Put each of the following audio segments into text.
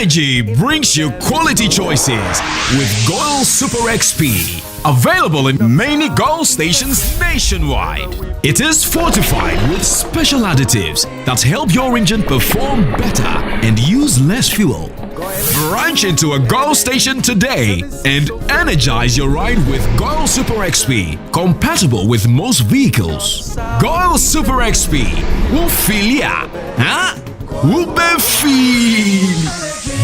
Energy brings you quality choices with Goil Super XP. Available in many Goil stations nationwide. It is fortified with special additives that help your engine perform better and use less fuel. Branch into a Goil station today and energize your ride with Goil Super XP, compatible with most vehicles. Goil Super XP will feel ya, huh? Will be feel.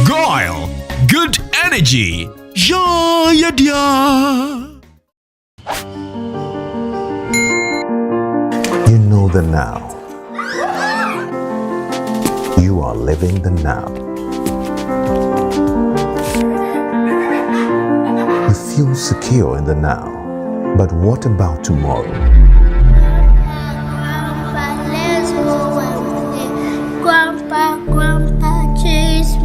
Goil, good energy. Ja, ya, ya. You know the now. You are living the now. You feel secure in the now. But what about tomorrow? Grandpa, chase me.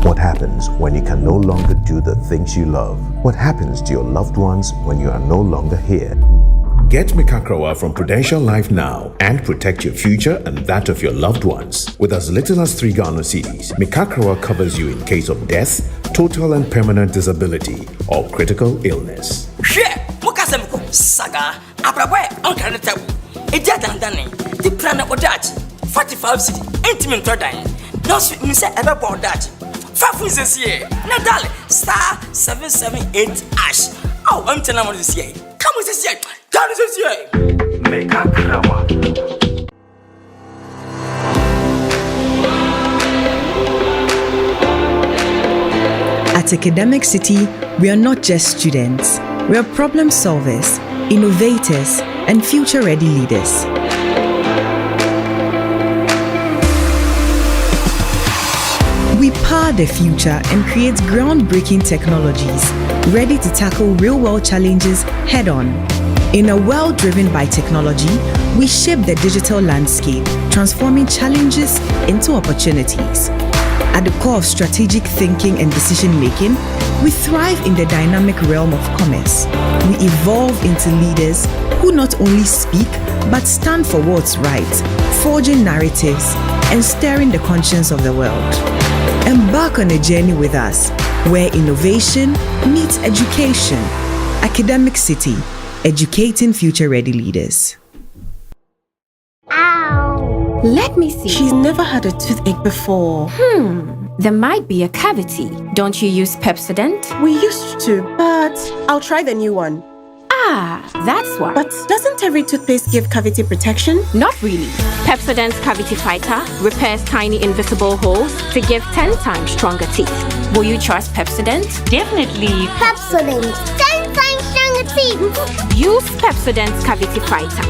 What happens when you can no longer do the things you love? What happens to your loved ones when you are no longer here? Get Mikakrawa from Prudential Life now and protect your future and that of your loved ones. With as little as 3 Ghana cedis, Mikakrawa covers you in case of death, total and permanent disability, or critical illness. Saga, Abraboy, Uncle Tabu, a dead and Danny, the plan of Dutch, 45 city, intimate Tordine, no sweet Miss Everborn Dutch. 5 years here, Nadal, star 778 ash. Oh, I'm telling you this year. Come with this year, come with this year. Make a crowd. At Academic City, we are not just students. We are problem solvers, innovators, and future-ready leaders. We power the future and create groundbreaking technologies, ready to tackle real-world challenges head-on. In a world driven by technology, we shape the digital landscape, transforming challenges into opportunities. At the core of strategic thinking and decision-making, we thrive in the dynamic realm of commerce. We evolve into leaders who not only speak, but stand for what's right, forging narratives and stirring the conscience of the world. Embark on a journey with us, where innovation meets education. Academic City, educating future-ready leaders. Ow! Let me see. She's never had a toothache before. There might be a cavity. Don't you use Pepsodent? We used to, but I'll try the new one. Ah, that's why. But doesn't every toothpaste give cavity protection? Not really. Pepsodent's Cavity Fighter repairs tiny invisible holes to give 10 times stronger teeth. Will you trust Pepsodent? Definitely. Pepsodent, 10 times stronger teeth. Use Pepsodent's Cavity Fighter.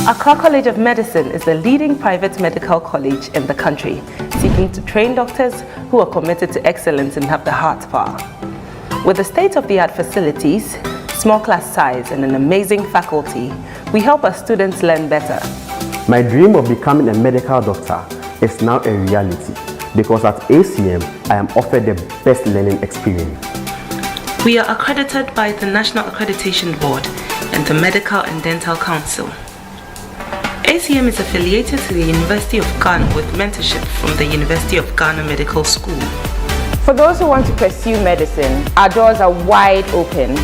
Accra College of Medicine is the leading private medical college in the country, seeking to train doctors who are committed to excellence and have the heart power. With the state-of-the-art facilities, small class size, and an amazing faculty, we help our students learn better. My dream of becoming a medical doctor is now a reality because at ACM, I am offered the best learning experience. We are accredited by the National Accreditation Board and the Medical and Dental Council. ACM is affiliated to the University of Ghana with mentorship from the University of Ghana Medical School. For those who want to pursue medicine, our doors are wide open.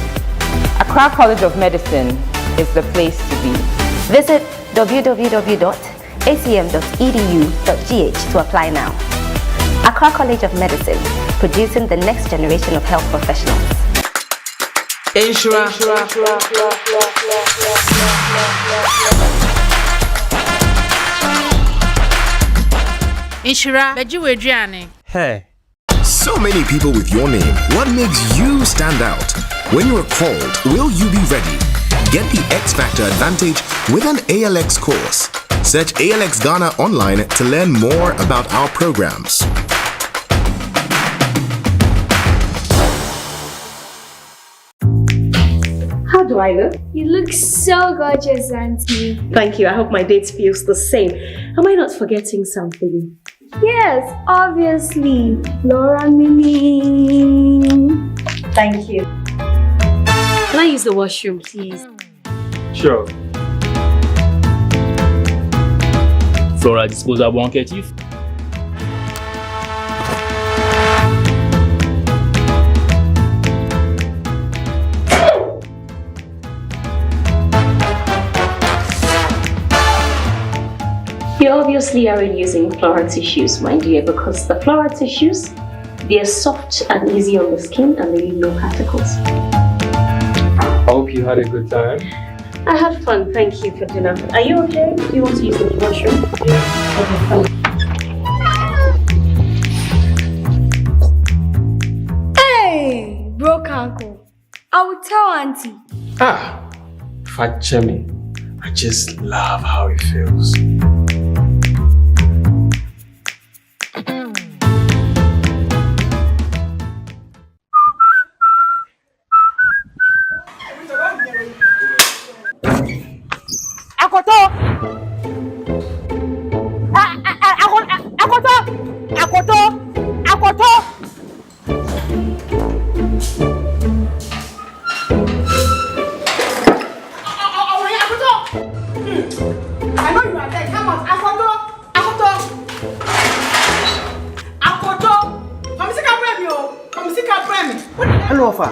Accra College of Medicine is the place to be. Visit www.acm.edu.gh to apply now. Accra College of Medicine, producing the next generation of health professionals. Inshira, Adriani. Hey. So many people with your name. What makes you stand out? When you are called, will you be ready? Get the X Factor advantage with an ALX course. Search ALX Ghana online to learn more about our programs. How do I look? You look so gorgeous, Auntie. Thank you. I hope my date feels the same. Am I not forgetting something? Yes, obviously. Laura Mimi. Thank you. Can I use the washroom, please? Sure. Flora disposable handkerchief. You obviously aren't using floral tissues, my dear, because the floral tissues, they're soft and easy on the skin and they leave no particles. I hope you had a good time. I had fun, thank you for dinner. Are you okay? Do you want to use the washroom? Yeah. Okay, fine. Hey, broke uncle. I will tell auntie. Fachemi, I just love how it feels. Hello, Alpha.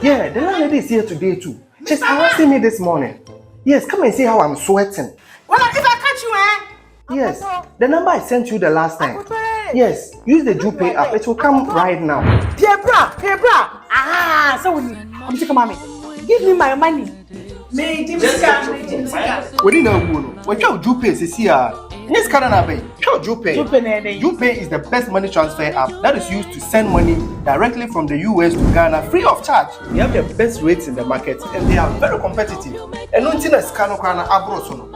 Yeah, the landlady is here today too. She's harassing me this morning. Yes, come and see how I'm sweating. Well, if I catch you, Yes, the number I sent you the last time. Yes, use the Jupe app. It will come right now. Dear bra. So I'm sick of mommy. Give me my money. Me, Jimsika. We didn't know. What you Jupe is here? Yes, Canada. Jupe is the best money transfer app that is used to send money directly from the US to Ghana free of charge. They have the best rates in the market and they are very competitive. And no thing is Kano Kana Abrosono.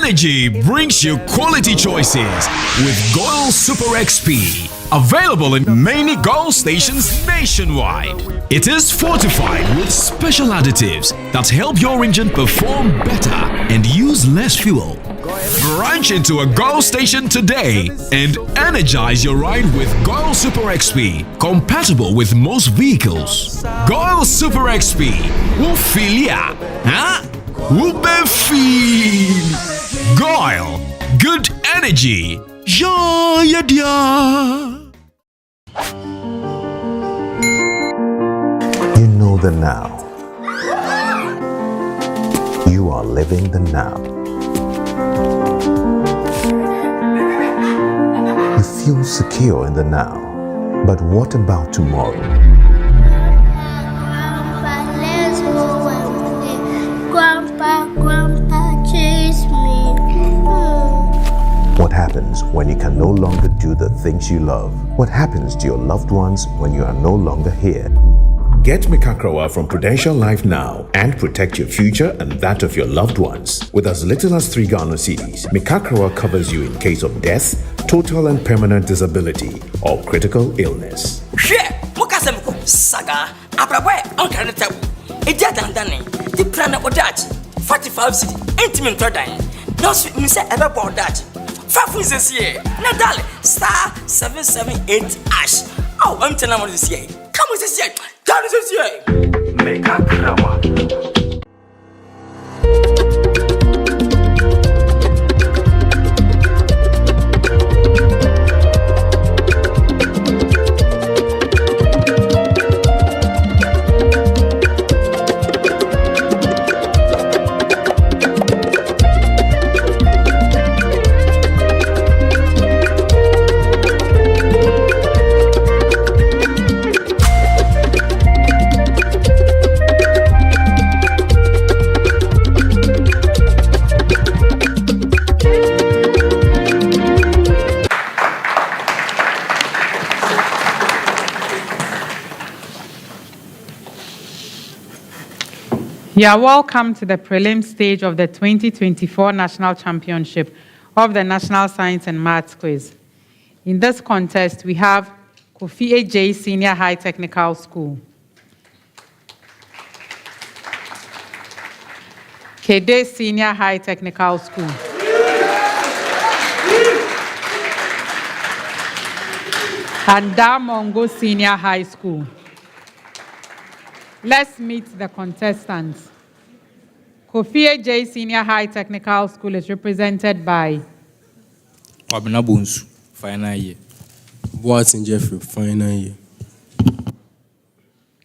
Energy brings you quality choices with Goil Super XP. Available in many Goil stations nationwide. It is fortified with special additives that help your engine perform better and use less fuel. Branch into a Goil station today and energize your ride with Goil Super XP, compatible with most vehicles. Goil Super XP. Wufilia. Huh? Wubefeel. Goil. Good energy. Ja, dia. You know the now. You are living the now. You feel secure in the now. But what about tomorrow? Grandpa, chase me. What happens when you can no longer do the things you love? What happens to your loved ones when you are no longer here? Get Mikakrawa from Prudential Life now and protect your future and that of your loved ones. With as little as 3 Ghana cedis, Mikakrawa covers you in case of death, total and permanent disability, or critical illness. Saga, Abraboy, Uncle, a dead and Danny, the plan of Dutch, 45 city, intimate third dying. No sweet Miss Everboard Dutch. 5 weeks this year, Nadal, star 778 ash. Oh, I'm telling you this year. Come with this year. Come with this year. Make up drama. You are welcome to the prelim stage of the 2024 National Championship of the National Science and Maths Quiz. In this contest, we have Kofi Agyei Senior High Technical School, Kade Senior High Technical School, and Damongo Senior High School. Let's meet the contestants. Kofi Agyei Senior High Technical School is represented by Wabena Bonsu, final year. Boatin Jeffrey, final year.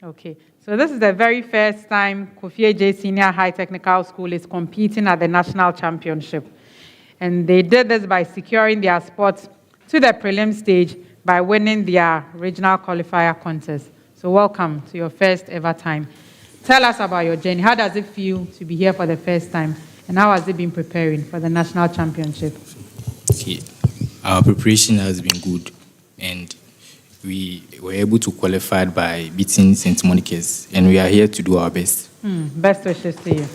Okay, so this is the very first time Kofi Agyei Senior High Technical School is competing at the National Championship. And they did this by securing their spot to the prelim stage by winning their regional qualifier contest. So welcome to your first ever time. Tell us about your journey. How does it feel to be here for the first time? And how has it been preparing for the National Championship? Okay, our preparation has been good. And we were able to qualify by beating St. Monica's. And we are here to do our best. Best wishes to you.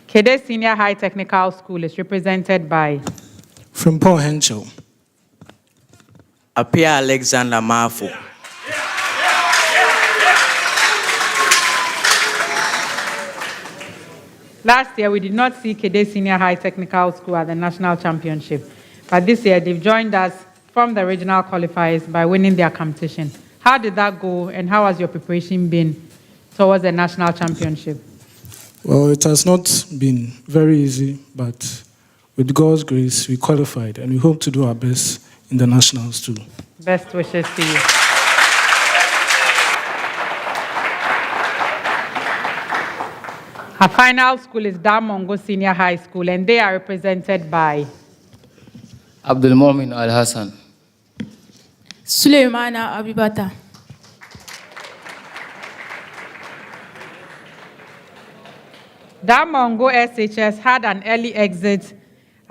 Kade Senior High Technical School is represented by from Paul Henschel, Apia Alexander Mafo. Last year, we did not see Kade Senior High Technical School at the National Championship. But this year, they've joined us from the regional qualifiers by winning their competition. How did that go, and how has your preparation been towards the National Championship? Well, it has not been very easy, but with God's grace, we qualified, and we hope to do our best in the nationals too. Best wishes to you. Our final school is Damongo Senior High School, and they are represented by Abdul Momin Al Hassan, Suleimana Abibata. Damongo SHS had an early exit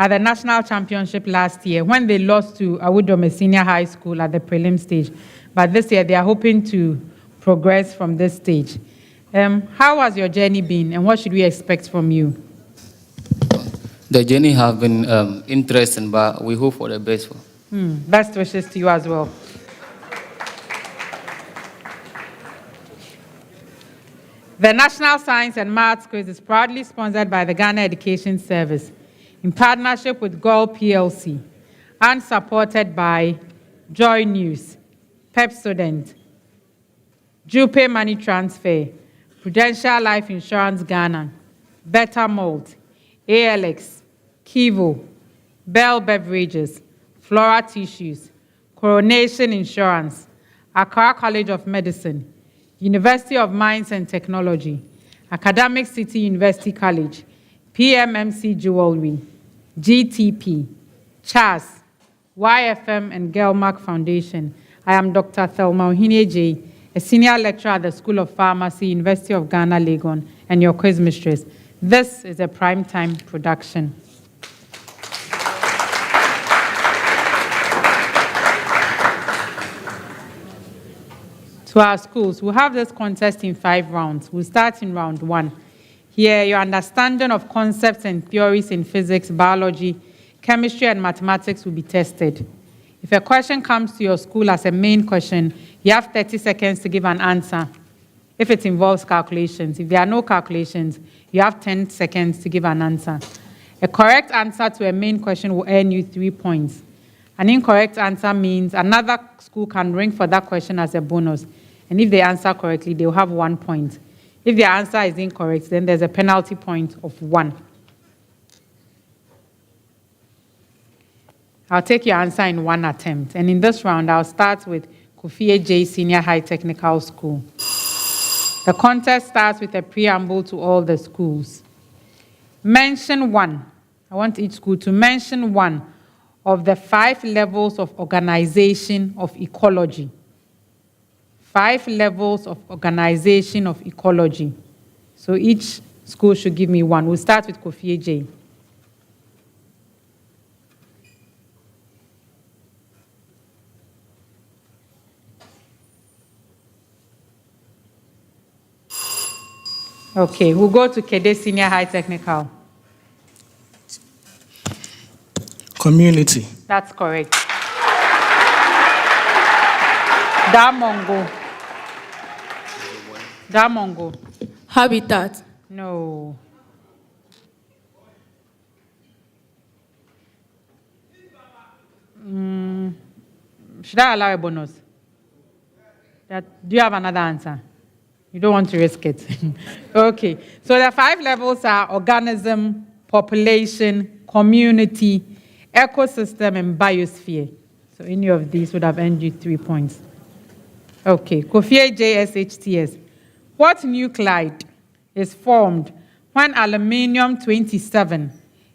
at the National Championship last year when they lost to Awudome Senior High School at the prelim stage. But this year, they are hoping to progress from this stage. How has your journey been, and what should we expect from you? The journey has been interesting, but we hope for the best. Best wishes to you as well. The National Science and Maths Quiz is proudly sponsored by the Ghana Education Service in partnership with GOL PLC and supported by Joy News, Pepsodent, Jupe Money Transfer, Prudential Life Insurance Ghana, Better Mold, ALX, Kivo, Bell Beverages, Flora Tissues, Coronation Insurance, Accra College of Medicine, University of Mines and Technology, Academic City University College, PMMC Jewelry, GTP, CHAS, YFM, and Gelmark Foundation. I am Dr. Thelma Agyei, a senior lecturer at the School of Pharmacy, University of Ghana, Legon, and your quiz mistress. This is a primetime production. To our schools, we'll have this contest in 5 rounds. We'll start in round 1. Here, your understanding of concepts and theories in physics, biology, chemistry, and mathematics will be tested. If a question comes to your school as a main question, you have 30 seconds to give an answer. If it involves calculations, if there are no calculations, you have 10 seconds to give an answer. A correct answer to a main question will earn you 3 points. An incorrect answer means another school can ring for that question as a bonus. And if they answer correctly, they will have 1 point. If their answer is incorrect, then there's a penalty point of 1. I'll take your answer in 1 attempt. And in this round, I'll start with Kofi Agyei Senior High Technical School. The contest starts with a preamble to all the schools. Mention 1. I want each school to mention 1 of the 5 levels of organization of ecology. 5 levels of organization of ecology. So each school should give me 1. We'll start with Kofi Agyei. Okay, we'll go to Kade Senior High Technical. Community. That's correct. Damongo. Damongo. Habitat. No. Should I allow a bonus? Do you have another answer? You don't want to risk it. Okay. So the 5 levels are organism, population, community, ecosystem, and biosphere. So any of these would have earned you 3 points. Okay. Kofi Agyei SHTS. What nuclide is formed when aluminium-27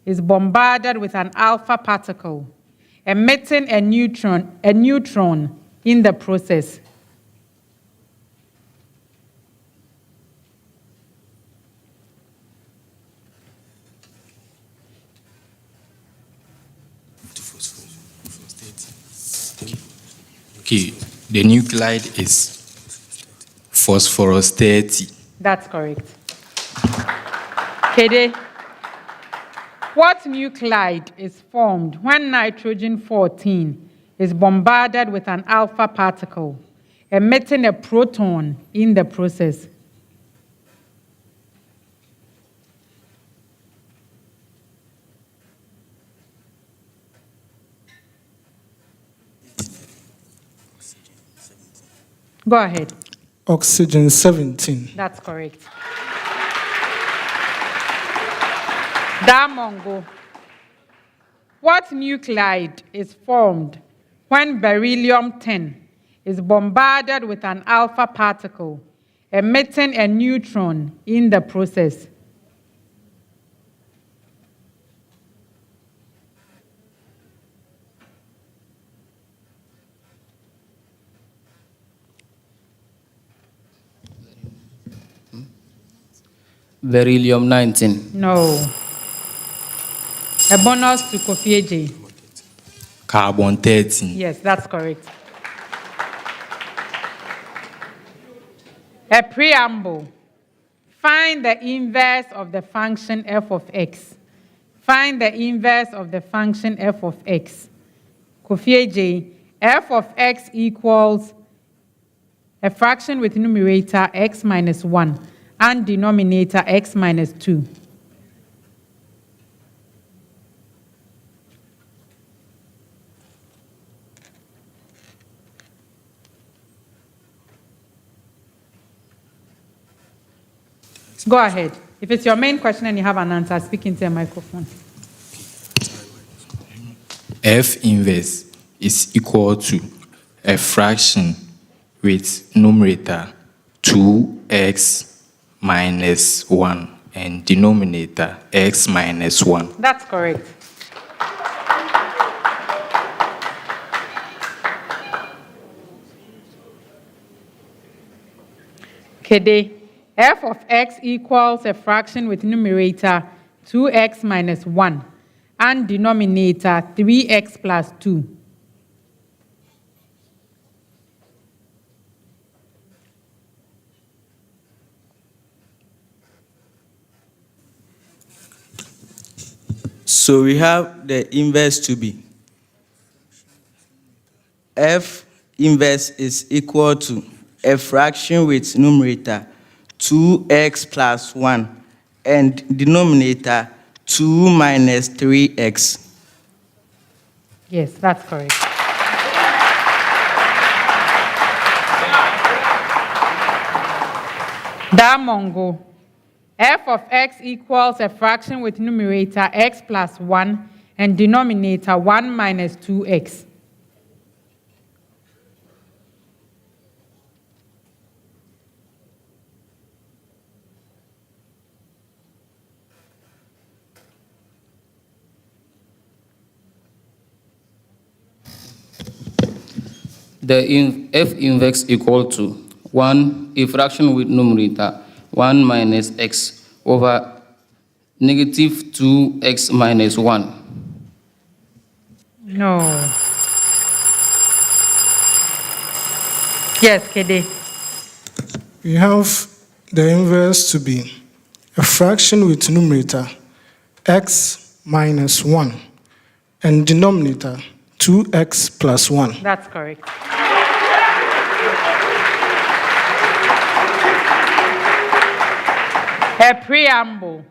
is bombarded with an alpha particle, emitting a neutron in the process? Okay, the nuclide is phosphorus 30. That's correct. Kade, what nuclide is formed when nitrogen-14 is bombarded with an alpha particle, emitting a proton in the process? Go ahead. Oxygen 17. That's correct. Damongo. What nuclide is formed when beryllium-10 is bombarded with an alpha particle, emitting a neutron in the process? Beryllium-19. No. A bonus to Kofi Agyei. Carbon 13. Yes, that's correct. A preamble. Find the inverse of the function f of x. Find the inverse of the function f of x. Kofi Agyei, f of x equals a fraction with numerator x minus 1 and denominator x minus 2. Go ahead. If it's your main question and you have an answer, speak into a microphone. F inverse is equal to a fraction with numerator 2x minus 1 and denominator x minus 1. That's correct. Kade, f of x equals a fraction with numerator 2x minus 1 and denominator 3x plus 2. So we have the inverse to be. F inverse is equal to a fraction with numerator 2x plus 1 and denominator 2 minus 3x. Yes, that's correct. Damongo, f of x equals a fraction with numerator x plus 1 and denominator 1 minus 2x. The f inverse equal to 1, a fraction with numerator 1 minus x over negative 2x minus 1. No. Yes, Kade. We have the inverse to be a fraction with numerator x minus 1 and denominator 2x plus 1. That's correct. A preamble.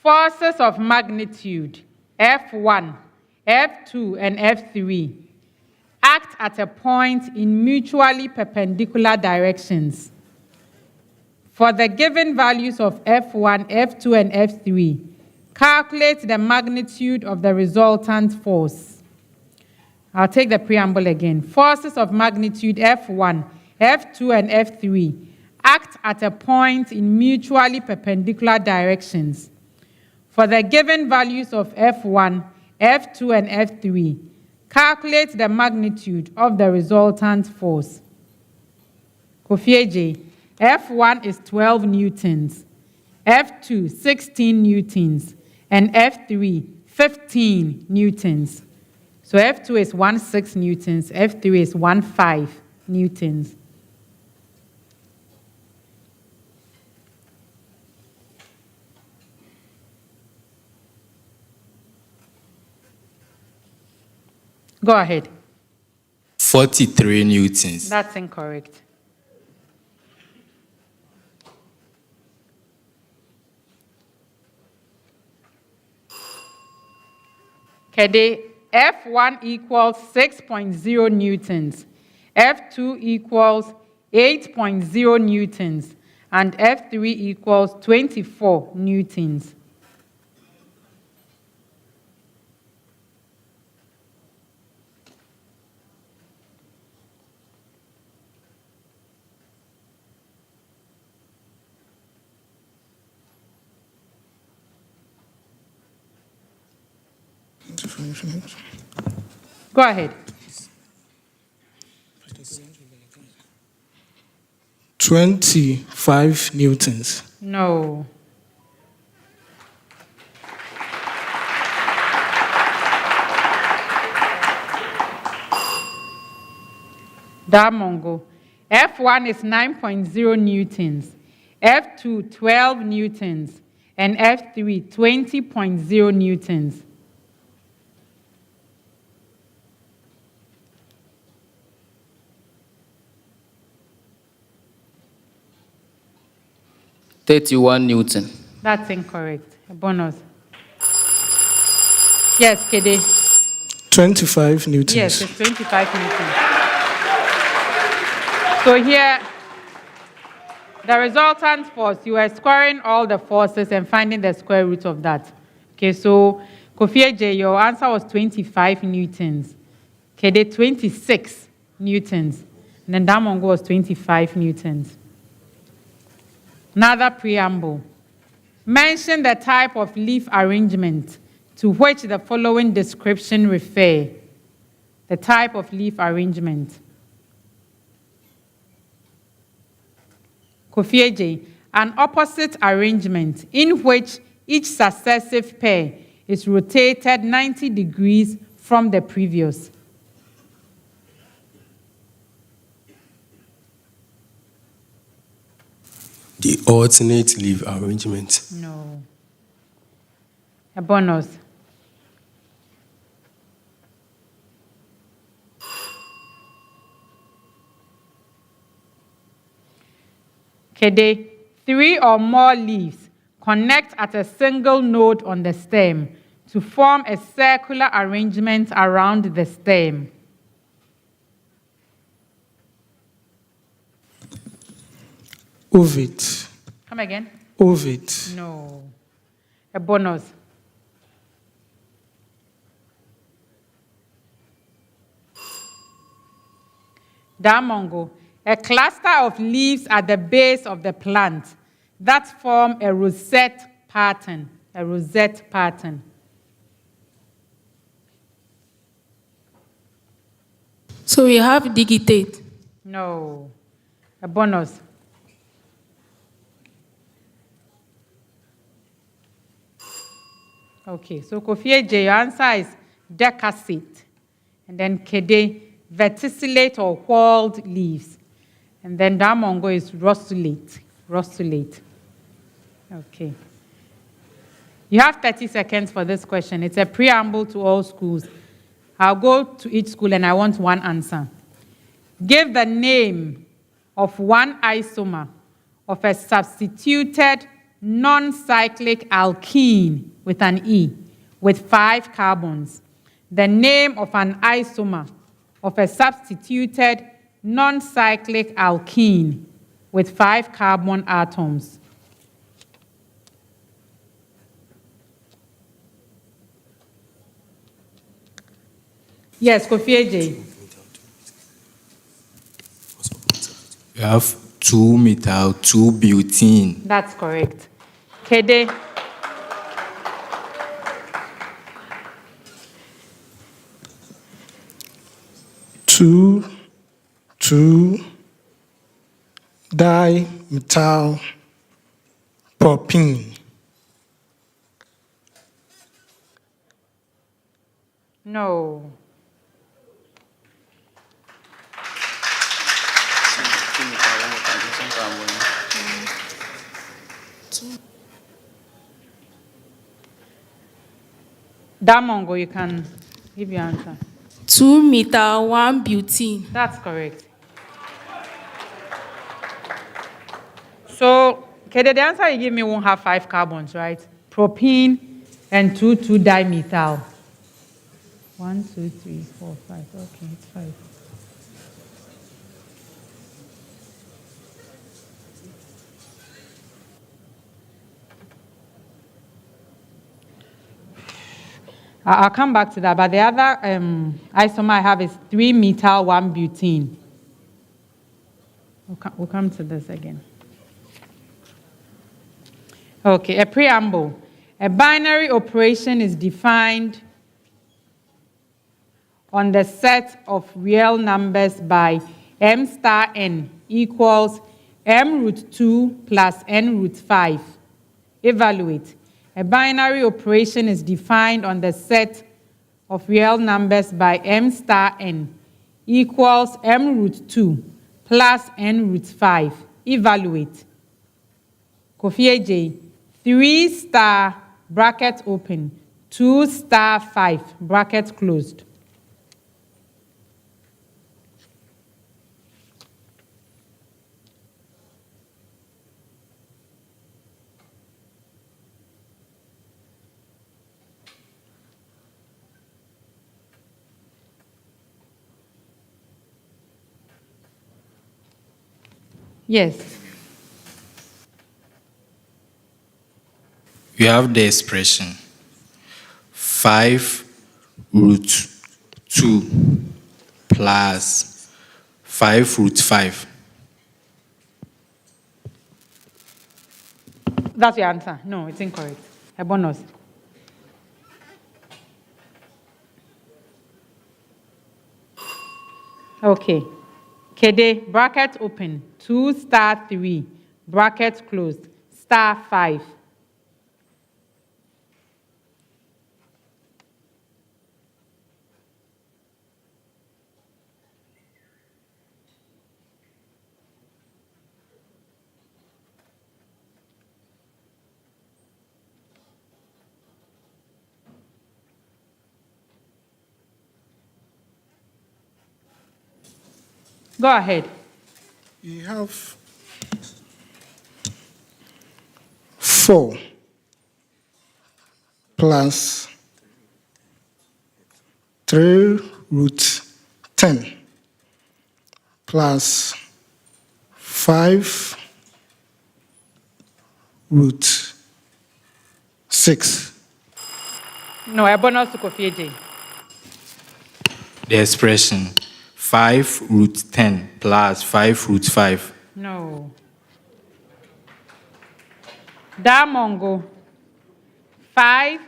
Forces of magnitude F1, F2, and F3 act at a point in mutually perpendicular directions. For the given values of F1, F2, and F3, calculate the magnitude of the resultant force. I'll take the preamble again. Forces of magnitude F1, F2, and F3 act at a point in mutually perpendicular directions. For the given values of F1, F2, and F3, calculate the magnitude of the resultant force. Kofi Agyei, F1 is 12 newtons, F2 16 newtons, and F3 15 newtons. So F2 is 16 newtons, F3 is 15 newtons. Go ahead. 43 newtons. That's incorrect. Kade, F1 equals 6.0 newtons, F2 equals 8.0 newtons, and F3 equals 24 newtons. Go ahead. 25 newtons. No. Damongo. F1 is 9.0 newtons, F2 12 newtons, and F3 20.0 newtons. $31 Newton. That's incorrect. A bonus. Yes, Kade. 25 newtons. Yes, it's 25 newtons. So here, the resultant force, you are squaring all the forces and finding the square root of that. Okay, so Kofi Agyei, your answer was 25 newtons. Kade, 26 newtons. And then Damongo was 25 newtons. Another preamble. Mention the type of leaf arrangement to which the following description refer. The type of leaf arrangement. Kofi Agyei, an opposite arrangement in which each successive pair is rotated 90 degrees from the previous. The alternate leaf arrangement. No. A bonus. Kade, 3 or more leaves connect at a single node on the stem to form a circular arrangement around the stem. Ovate. Come again? Ovate. No. A bonus. Damongo, a cluster of leaves at the base of the plant that form a rosette pattern. A rosette pattern. So we have digitate. No. A bonus. Okay, so Kofi Agyei, your answer is decussate. And then Kade, verticillate or whorled leaves. And then Damongo is rostulate. Rostulate. Okay. You have 30 seconds for this question. It's a preamble to all schools. I'll go to each school and I want one answer. Give the name of one isomer of a substituted non-cyclic alkene with an E with 5 carbons. The name of an isomer of a substituted non-cyclic alkene with 5 carbon atoms. Yes, Kofi Agyei. You have 2-methyl-2-butene. That's correct. Kade. Two dimethyl propene. No. Damongo, you can give your answer. 2-methyl-1-butene. That's correct. So, Kade, the answer you give me won't have 5 carbons, right? Propene and 2,2-dimethyl. 1, 2, 3, 4, 5. Okay, it's 5. I'll come back to that, but the other isomer I have is 3-methyl-1-butene. We'll come to this again. Okay, a preamble. A binary operation is defined on the set of real numbers by m star n equals m root 2 plus n root 5. Evaluate. A binary operation is defined on the set of real numbers by m star n equals m root 2 plus n root 5. Evaluate. Kofi Agyei, 3 star bracket open, 2 star 5 bracket closed. Yes. You have the expression 5 root 2 plus 5 root 5. That's your answer. No, it's incorrect. A bonus. Okay. Kade, bracket open, 2 star 3, bracket closed, star 5. Go ahead. You have 4 plus 3 root 10 plus 5 root 6. No, a bonus to Kofi Agyei. The expression 5 root 10 plus 5 root 5. No. Damongo. 5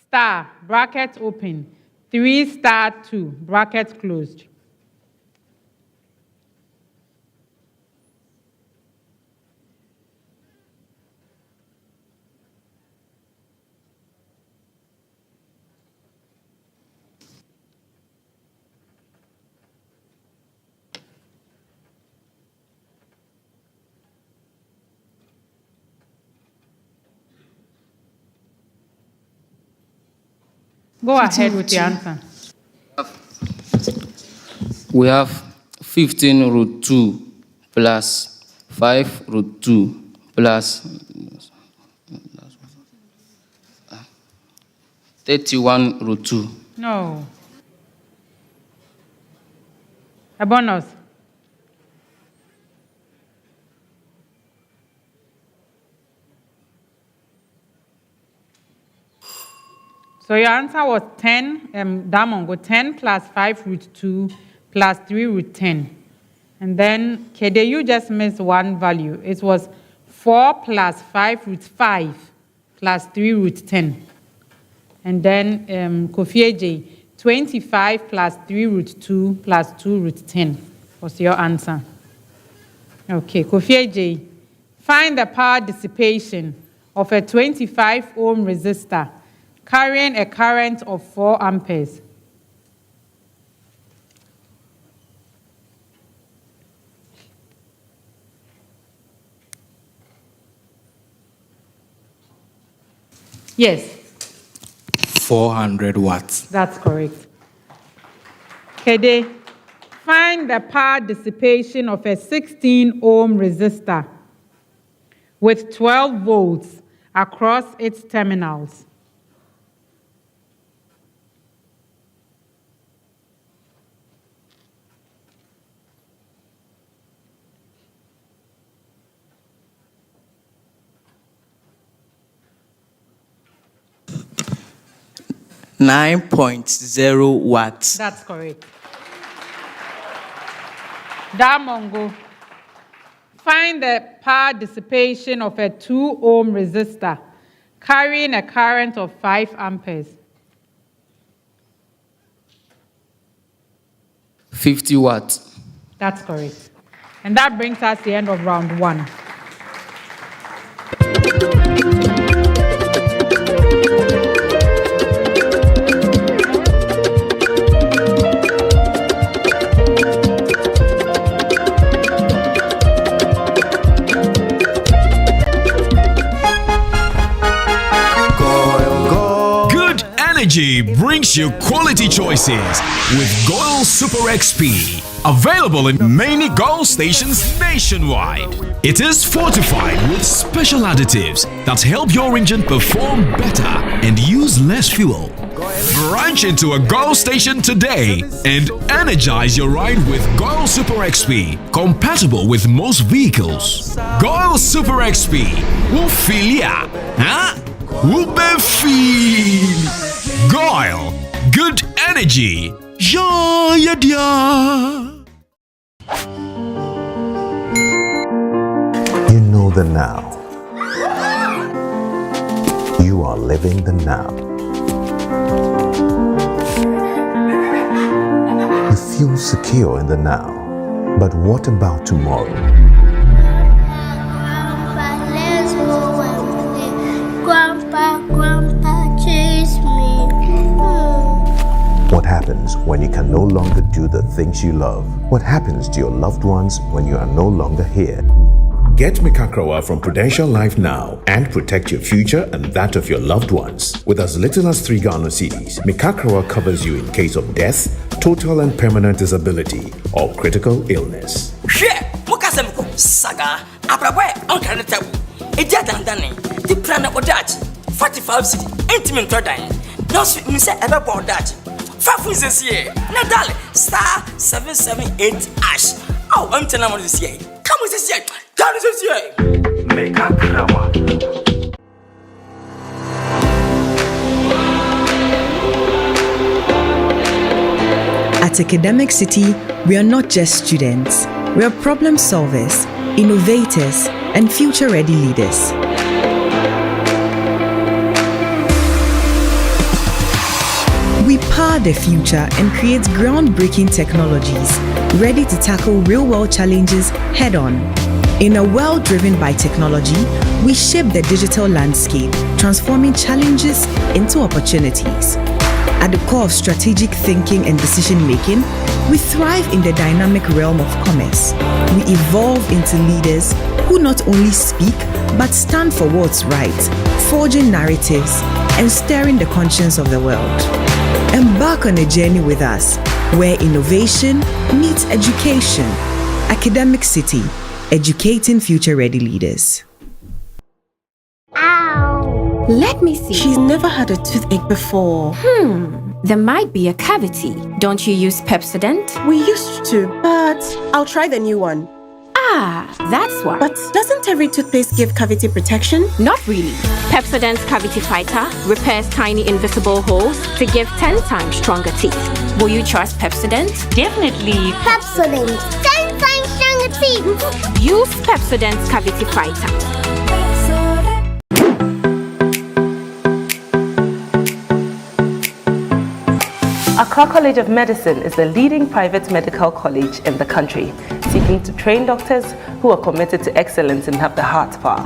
star, bracket open, 3 star 2, bracket closed. Go ahead with the answer. We have 15 root 2 plus 5 root 2 plus 31 root 2. No. A bonus. So your answer was 10, Damongo, 10 plus 5 root 2 plus 3 root 10. And then, Kade, you just missed one value. It was 4 plus 5 root 5 plus 3 root 10. And then, Kofi Agyei, 25 plus 3 root 2 plus 2 root 10 was your answer. Okay, Kofi Agyei, find the power dissipation of a 25 ohm resistor carrying a current of 4 amperes. Yes. 400 watts. That's correct. Kade, find the power dissipation of a 16 ohm resistor with 12 volts across its terminals. $9.0 watts. That's correct. Damongo, find the power dissipation of a 2 ohm resistor carrying a current of 5 amperes. 50 watts. That's correct. And that brings us to the end of round 1. Brings you quality choices with Goil Super XP. Available in many Goil stations nationwide. It is fortified with special additives that help your engine perform better and use less fuel. Branch into a Goil station today and energize your ride with Goil Super XP, compatible with most vehicles. Goil Super XP. Wufilia. Huh? Wubefeel. Goil, good energy. Ja, ja, ja. the now. You are living the now. You feel secure in the now. But what about tomorrow? Let's go and play. Grandpa, chase me. What happens when you can no longer do the things you love? What happens to your loved ones when you are no longer here? Get Mikakrawa from Prudential Life now and protect your future and that of your loved ones. With as little as 3 Ghana cedis, Mikakrawa covers you in case of death, total and permanent disability, or critical illness. Saga, Abraboy, Uncanny. It's a dandani. The plan of Dutch. 45 city, intimate third dying. No sweet Miss Everboard Dutch. 5 this year. Nadal, star 778 ash. Oh, I'm telling you this year. Come with this year. Come with this year. Make up drama. At Academic City, we are not just students. We are problem solvers, innovators, and future-ready leaders. We power the future and create groundbreaking technologies ready to tackle real-world challenges head-on. In a world driven by technology, we shape the digital landscape, transforming challenges into opportunities. At the core of strategic thinking and decision-making, we thrive in the dynamic realm of commerce. We evolve into leaders who not only speak, but stand for what's right, forging narratives and stirring the conscience of the world. Embark on a journey with us, where innovation meets education. Academic City, educating future-ready leaders. Let me see. She's never had a toothache before. There might be a cavity. Don't you use Pepsodent? We used to, but I'll try the new one. Ah, that's why. But doesn't every toothpaste give cavity protection? Not really. Pepsodent's Cavity Fighter repairs tiny invisible holes to give 10 times stronger teeth. Will you trust Pepsodent? Definitely. Pepsodent, 10 times stronger teeth. Use Pepsodent's Cavity Fighter. Accra College of Medicine is the leading private medical college in the country, seeking to train doctors who are committed to excellence and have the heart power.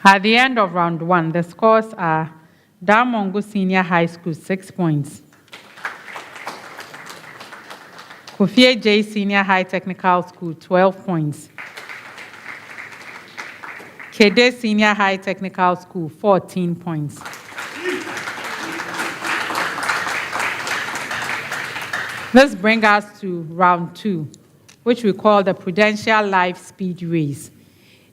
At the end of round 1, the scores are Damongo Senior High School 6 points, Kofi Agyei Senior High Technical School 12 points, Kade Senior High Technical School 14 points. This brings us to round 2, which we call the Prudential Life Speed Race.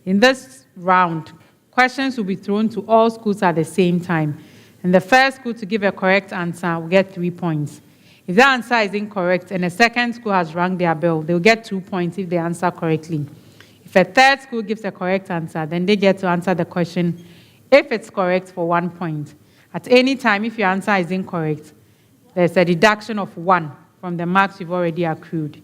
In this round, questions will be thrown to all schools at the same time, and the first school to give a correct answer will get 3 points. If the answer is incorrect and a second school has rung their bell, they'll get 2 points if they answer correctly. If a third school gives a correct answer, then they get to answer the question if it's correct for 1 point. At any time, if your answer is incorrect, there's a deduction of 1 from the marks you've already accrued.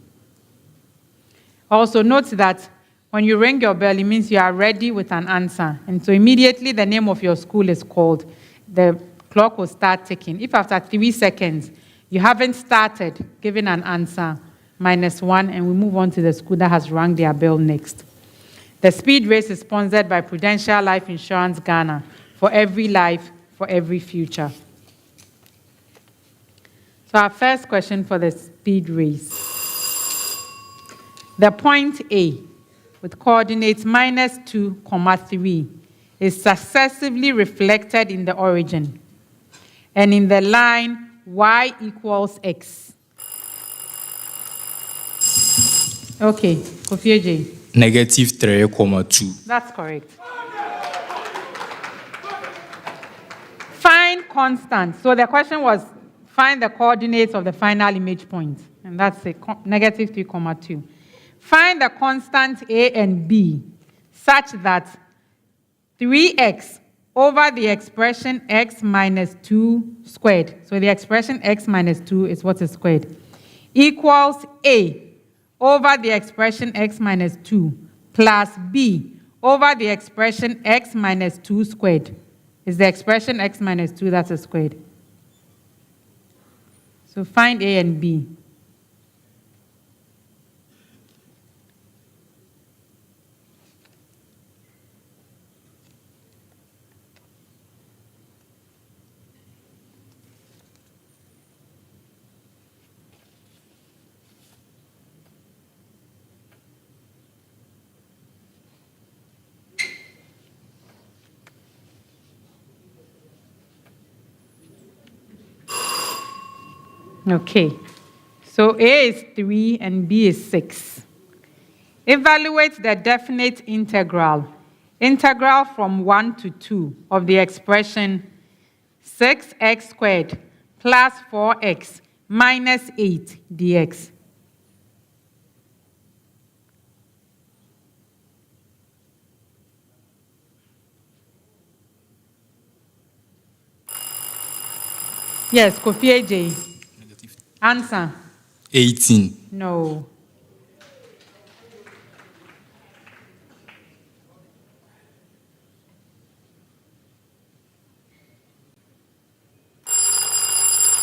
Also, note that when you ring your bell, it means you are ready with an answer. And so immediately the name of your school is called, the clock will start ticking. If after 3 seconds, you haven't started giving an answer, -1, and we move on to the school that has rung their bell next. The speed race is sponsored by Prudential Life Insurance Ghana, for every life, for every future. So our first question for the speed race. The point A, with coordinates -2, 3, is successively reflected in the origin and in the line y equals x. Okay, Kofi Agyei. -3,2. That's correct. Find constant. So the question was, find the coordinates of the final image point. And that's it, -3,2. Find the constant a and b such that 3x over the expression x minus 2 squared. So the expression x minus 2 is what is squared. Equals A over the expression x minus 2 plus B over the expression x minus 2 squared. Is the expression x minus 2 that is squared. So find A and B. Okay, so A is 3 and B is 6. Evaluate the definite integral. Integral from 1 to 2 of the expression 6x squared plus 4x minus 8 dx. Yes, Kofi Agyei. Answer. 18. No.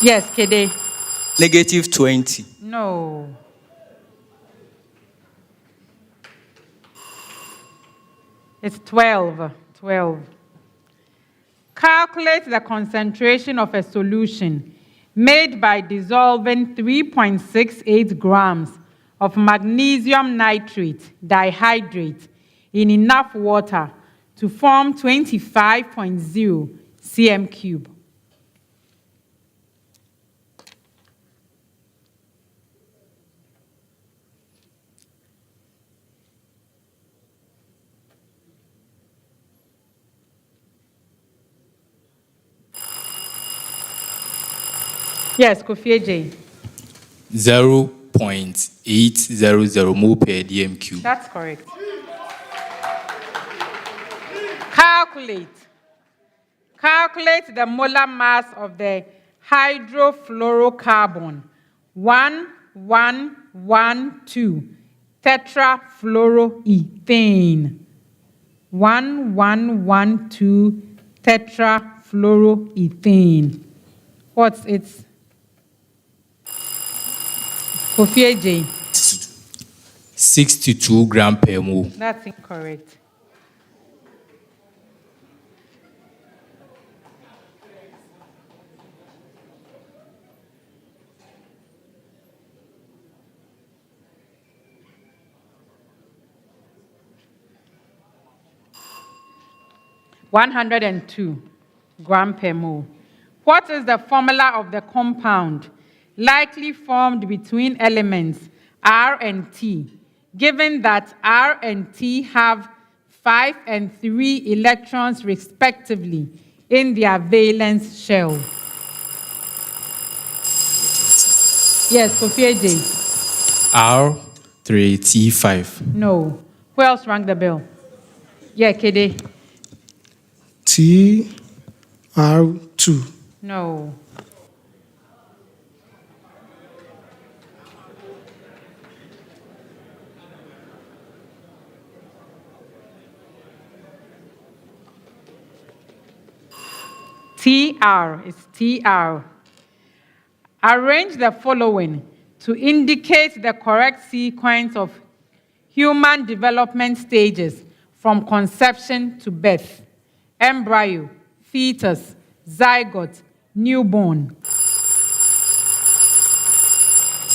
Yes, Kade. Negative 20. No. It's 12. 12. Calculate the concentration of a solution made by dissolving 3.68 grams of magnesium nitrate dihydrate in enough water to form 25.0 cm cube. Yes, Kofi Agyei. 0.800 mole per dm cube. That's correct. Calculate. Calculate the molar mass of the hydrofluorocarbon 1112 tetrafluoroethane. 1112 tetrafluoroethane. What's its? Kofi Agyei. 62 grams per mole. That's incorrect. (102 grams per mole). What is the formula of the compound likely formed between elements R and T, given that R and T have 5 and 3 electrons respectively in their valence shell? Yes, Kofi Agyei. R3T5. No. Who else rang the bell? Yeah, Kade. TR2. No. TR is TR. Arrange the following to indicate the correct sequence of human development stages from conception to birth: embryo, fetus, zygote, newborn.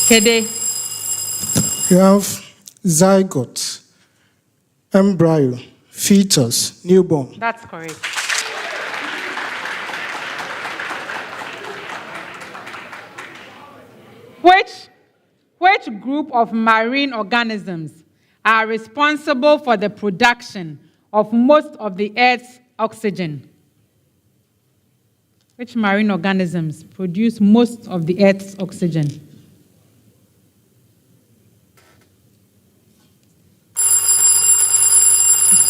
Kade. You have zygote, embryo, fetus, newborn. That's correct. Which group of marine organisms are responsible for the production of most of the Earth's oxygen? Which marine organisms produce most of the Earth's oxygen?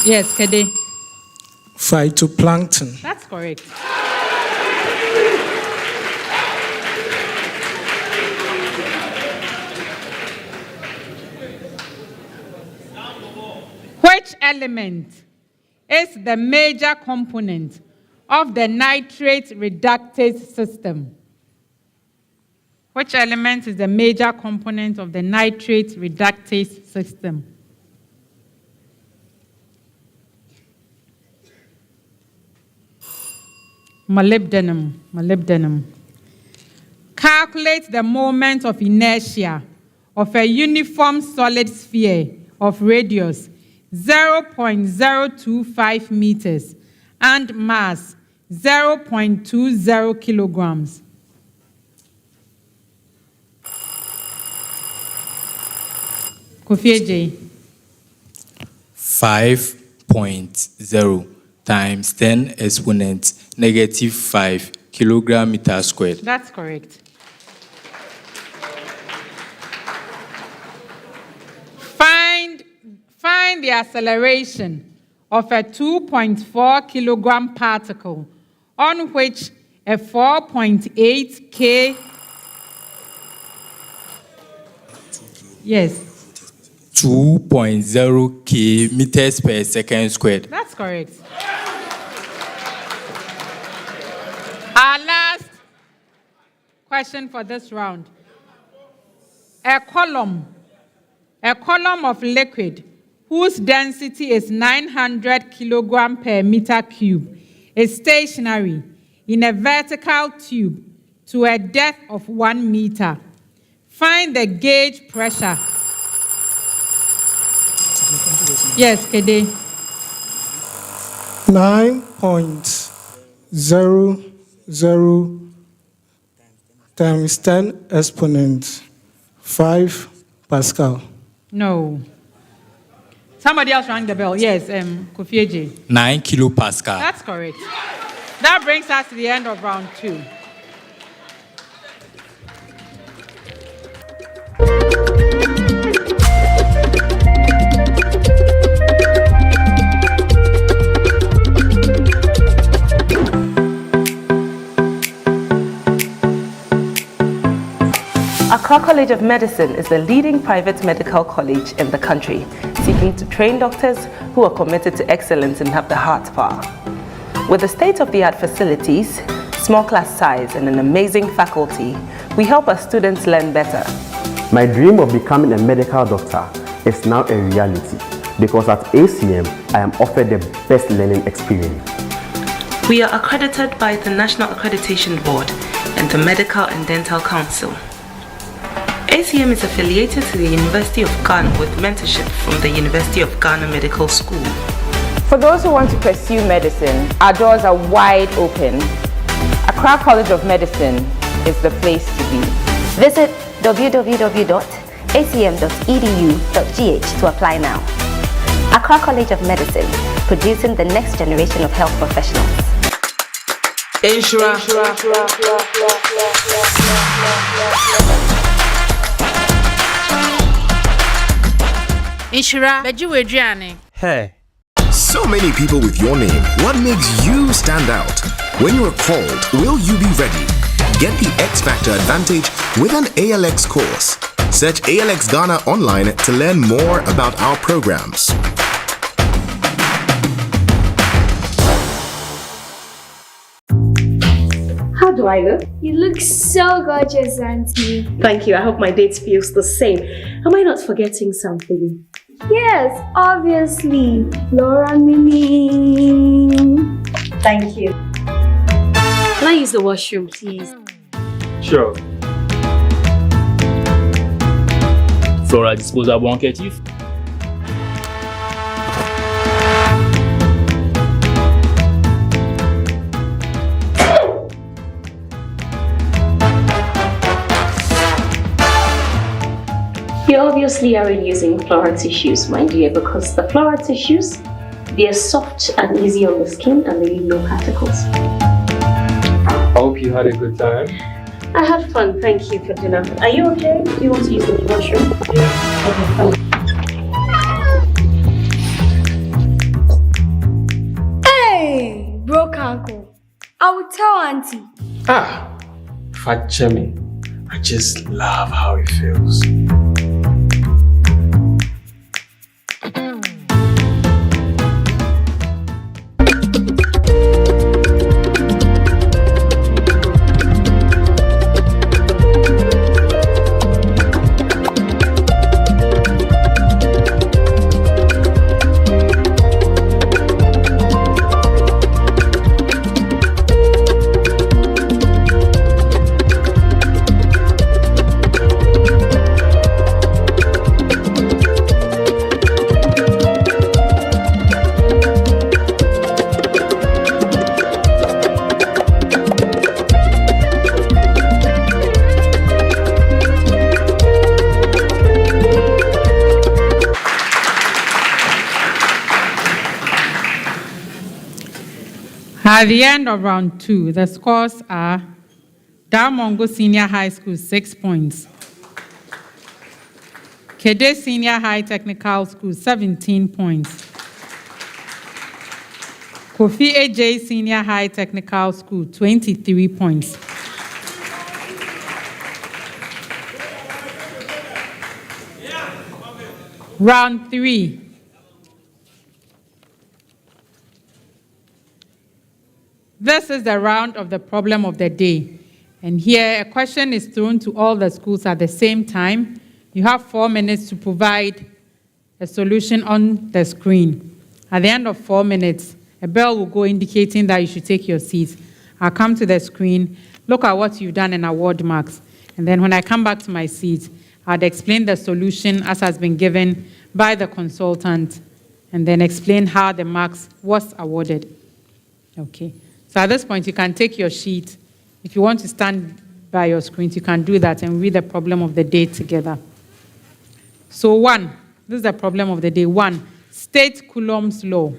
Yes, Kade. Phytoplankton. That's correct. Which element is the major component of the nitrate reductase system? Which element is the major component of the nitrate reductase system? Molybdenum. Calculate the moment of inertia of a uniform solid sphere of radius 0.025 meters and mass 0.20 kilograms. Kofi Agyei. 5.0 times 10 exponent negative 5 kilogram meter squared. That's correct. Find the acceleration of a 2.4 kilogram particle on which a 4.8 k. Yes. 2.0 k meters per second squared. That's correct. Our last question for this round. A column of liquid whose density is 900 kilogram per meter cube is stationary in a vertical tube to a depth of 1 meter. Find the gauge pressure. Yes, Kade. 9.00 times 10 exponent 5 Pascal. No. Somebody else rang the bell. Yes, Kofi Agyei. 9 kilopascal. That's correct. That brings us to the end of round 2. Accra College of Medicine is the leading private medical college in the country, seeking to train doctors who are committed to excellence and have the heart power. With the state-of-the-art facilities, small class size, and an amazing faculty, we help our students learn better. My dream of becoming a medical doctor is now a reality because at ACM, I am offered the best learning experience. We are accredited by the National Accreditation Board and the Medical and Dental Council. ACM is affiliated to the University of Ghana with mentorship from the University of Ghana Medical School. For those who want to pursue medicine, our doors are wide open. Accra College of Medicine is the place to be. Visit www.acm.edu.gh to apply now. Accra College of Medicine, producing the next generation of health professionals. Hey. So many people with your name. What makes you stand out? When you are called, will you be ready? Get the X Factor advantage with an ALX course. Search ALX Ghana online to learn more about our programs. How do I look? You look so gorgeous, Auntie. Thank you. I hope my date feels the same. Am I not forgetting something? Yes, obviously. Laura Mimi. Thank you. Can I use the washroom, please? Sure. Flora disposable handkerchief. You obviously aren't using floral tissues, my dear, because the floral tissues, they are soft and easy on the skin and they leave no particles. I hope you had a good time. I had fun, thank you for dinner. Are you okay? Do you want to use the washroom? Yeah. Okay, fine. Hey! I will tell Auntie. Ah, Fachemi. I just love how it feels. At the end of round 2, the scores are Damongo Senior High School 6 points, Kade Senior High Technical School 17 points, Kofi Agyei Senior High Technical School 23 points. Round 3. This is the round of the problem of the day. And here a question is thrown to all the schools at the same time. You have 4 minutes to provide a solution on the screen. At the end of 4 minutes, a bell will go indicating that you should take your seats. I'll come to the screen, look at what you've done and award marks. And then when I come back to my seat, I'd explain the solution as has been given by the consultant, and then explain how the marks was awarded. Okay. So at this point, you can take your sheet. If you want to stand by your screen, you can do that and read the problem of the day together. So 1, this is the problem of the day. 1, state Coulomb's law.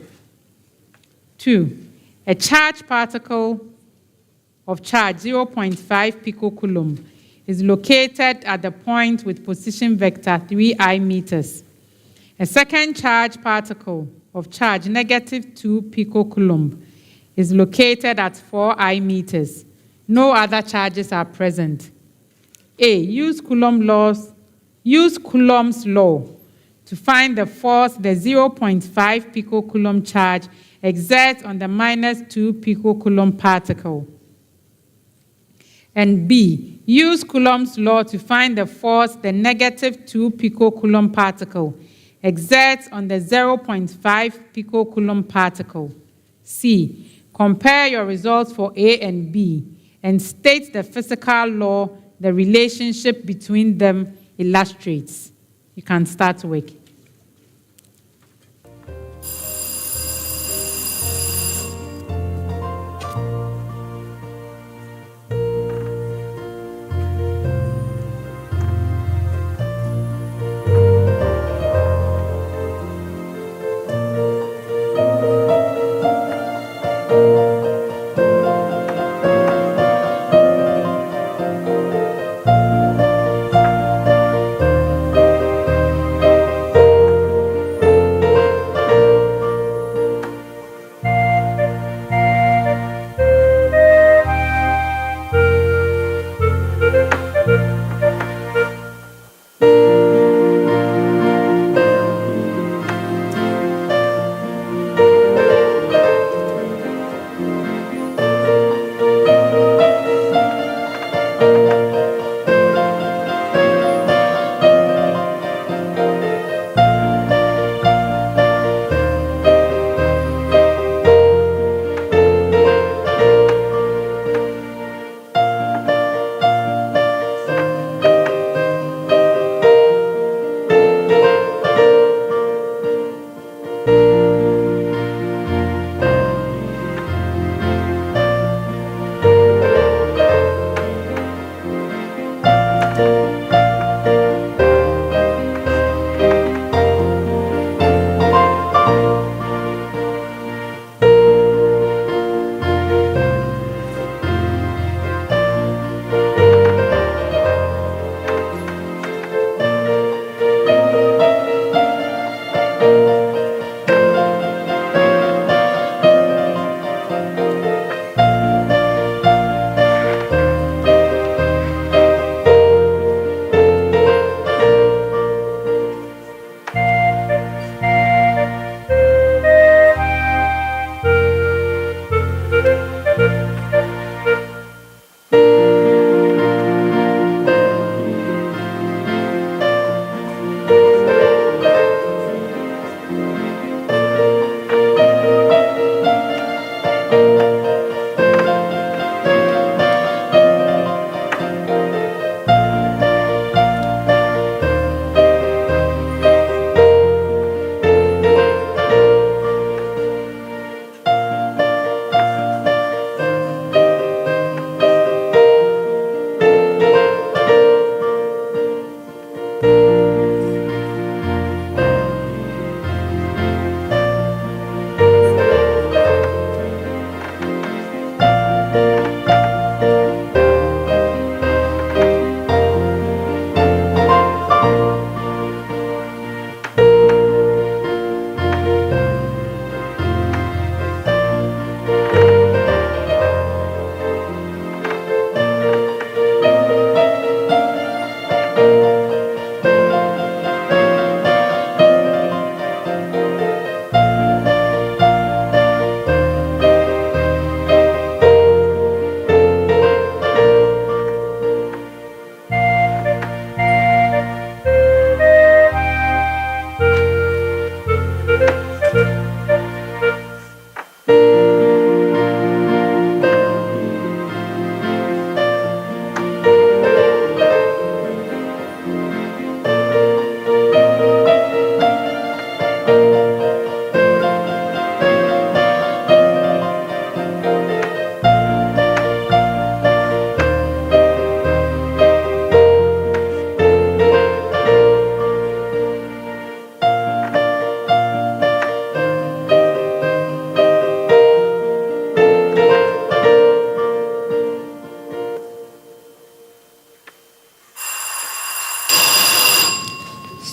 2, a charged particle of charge 0.5 picocoulomb is located at the point with position vector 3i meters. A second charged particle of charge negative 2 picocoulomb is located at 4i meters. No other charges are present. A, use Coulomb's law to find the force the 0.5 picocoulomb charge exerts on the minus 2 picocoulomb particle. And B, use Coulomb's law to find the force the negative 2 picocoulomb particle exerts on the 0.5 picocoulomb particle. C, compare your results for A and B and state the physical law the relationship between them illustrates. You can start work.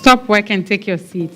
Stop work and take your seat.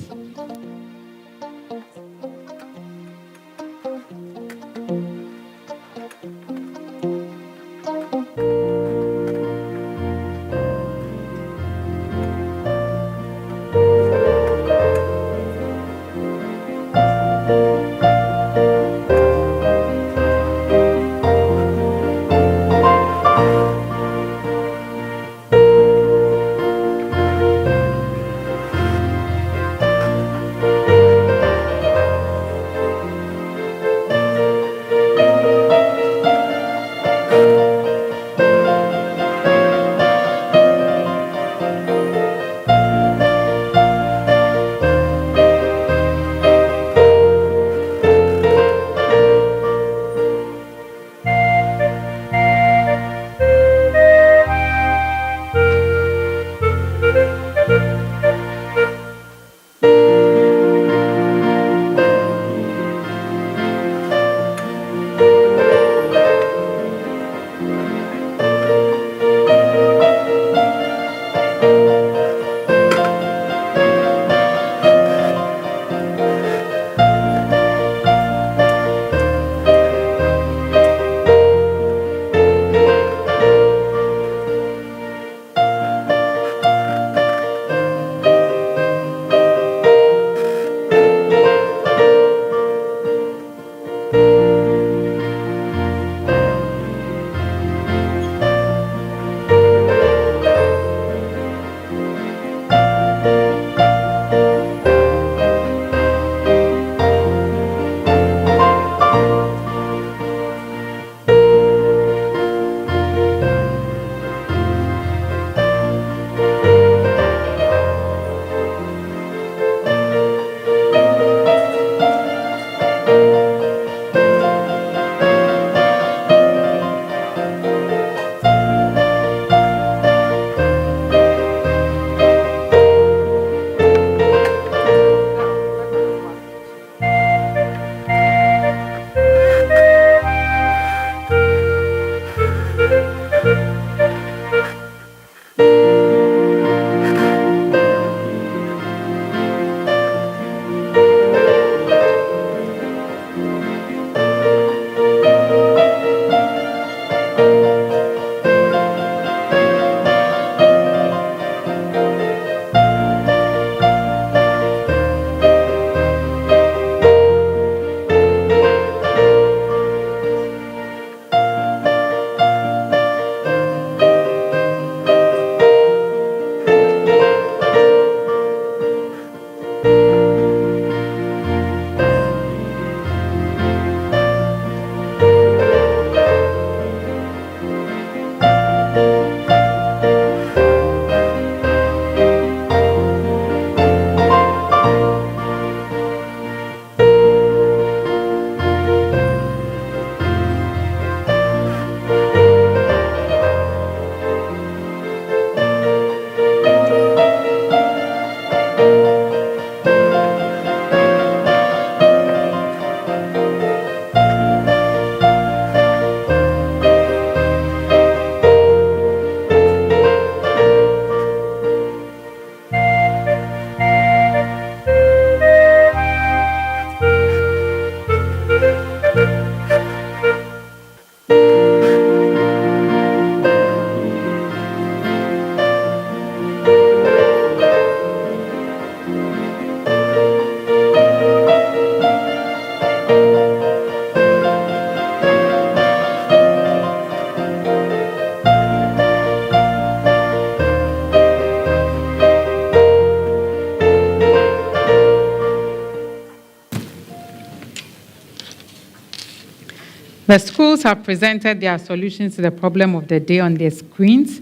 The schools have presented their solutions to the problem of the day on their screens.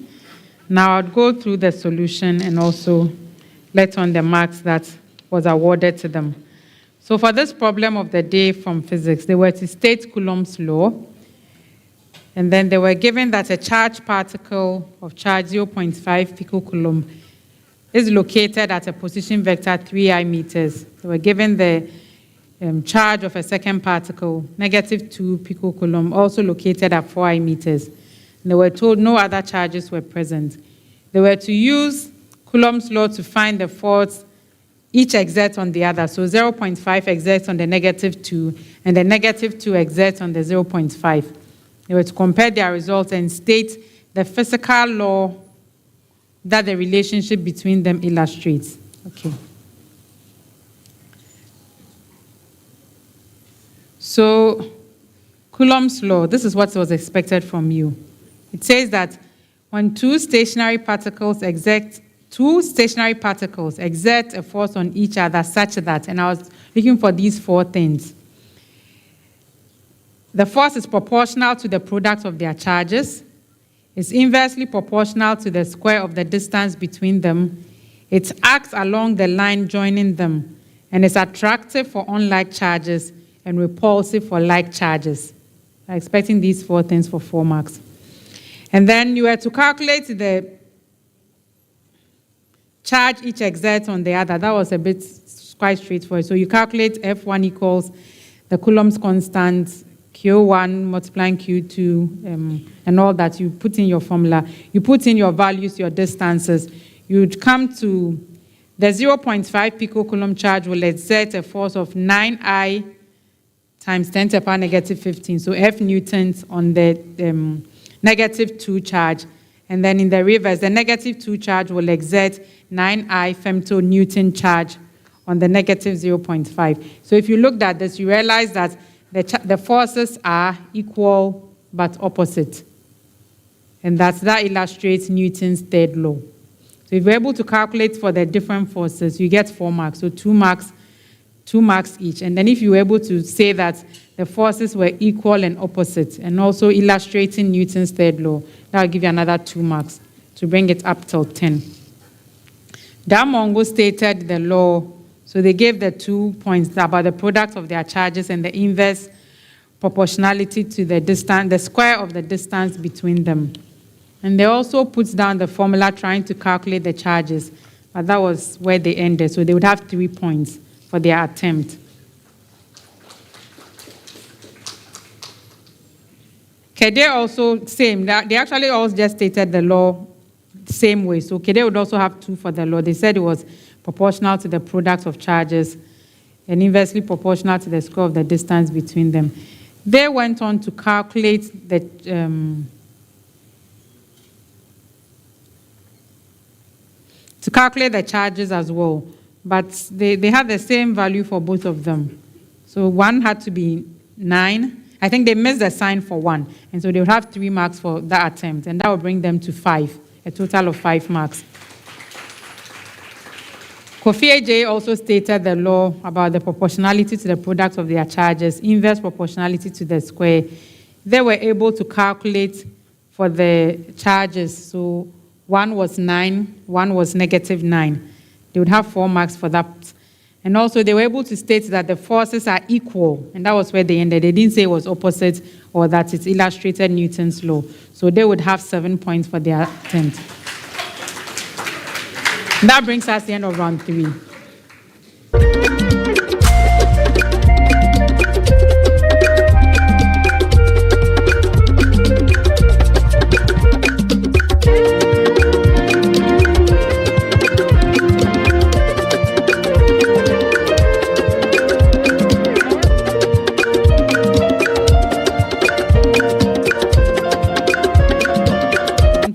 Now I'll go through the solution and also let on the marks that was awarded to them. So for this problem of the day from physics, they were to state Coulomb's law, and then they were given that a charged particle of charge 0.5 picocoulomb is located at a position vector 3I meters. They were given the charge of a second particle, negative 2 picocoulomb, also located at 4I meters. And they were told no other charges were present. They were to use Coulomb's law to find the force each exerts on the other. So 0.5 exerts on the negative 2, and the negative 2 exerts on the 0.5. They were to compare their results and state the physical law that the relationship between them illustrates. Okay. So, Coulomb's law, this is what was expected from you. It says that when two stationary particles exert a force on each other such that, and I was looking for these four things. The force is proportional to the product of their charges. It's inversely proportional to the square of the distance between them. It acts along the line joining them, and is attractive for unlike charges and repulsive for like charges. I'm expecting these four things for 4 marks. And then you were to calculate the charge each exerts on the other. That was a bit quite straightforward. So you calculate F1 equals the Coulomb's constant, Q1 multiplying Q2, and all that. You put in your formula. You put in your values, your distances. You'd come to the 0.5 picocoulomb charge will exert a force of 9I times 10 to the power negative 15. So F newtons on the negative 2 charge. And then in the reverse, the negative 2 charge will exert 9I femtonewton charge on the negative 0.5. So if you looked at this, you realize that the forces are equal but opposite. And that illustrates Newton's third law. So if you're able to calculate for the different forces, you get 4 marks. So 2 marks each. And then if you were able to say that the forces were equal and opposite, and also illustrating Newton's third law, that will give you another 2 marks to bring it up till 10. Damongo stated the law. So they gave the 2 points about the product of their charges and the inverse proportionality to the distance, the square of the distance between them. And they also put down the formula trying to calculate the charges, but that was where they ended. So they would have 3 points for their attempt. Kade also, same. They actually all just stated the law same way. So Kade would also have 2 for the law. They said it was proportional to the product of charges and inversely proportional to the square of the distance between them. They went on to calculate the charges as well, but they had the same value for both of them. So one had to be 9. I think they missed the sign for 1, and so they would have 3 marks for that attempt, and that would bring them to 5, a total of 5 marks. Kofi Agyei also stated the law about the proportionality to the product of their charges, inverse proportionality to the square. They were able to calculate for the charges. So 1 was 9, 1 was negative 9. They would have 4 marks for that. And also they were able to state that the forces are equal, and that was where they ended. They didn't say it was opposite or that it illustrated Newton's law. So they would have 7 points for their attempt. That brings us to the end of round 3.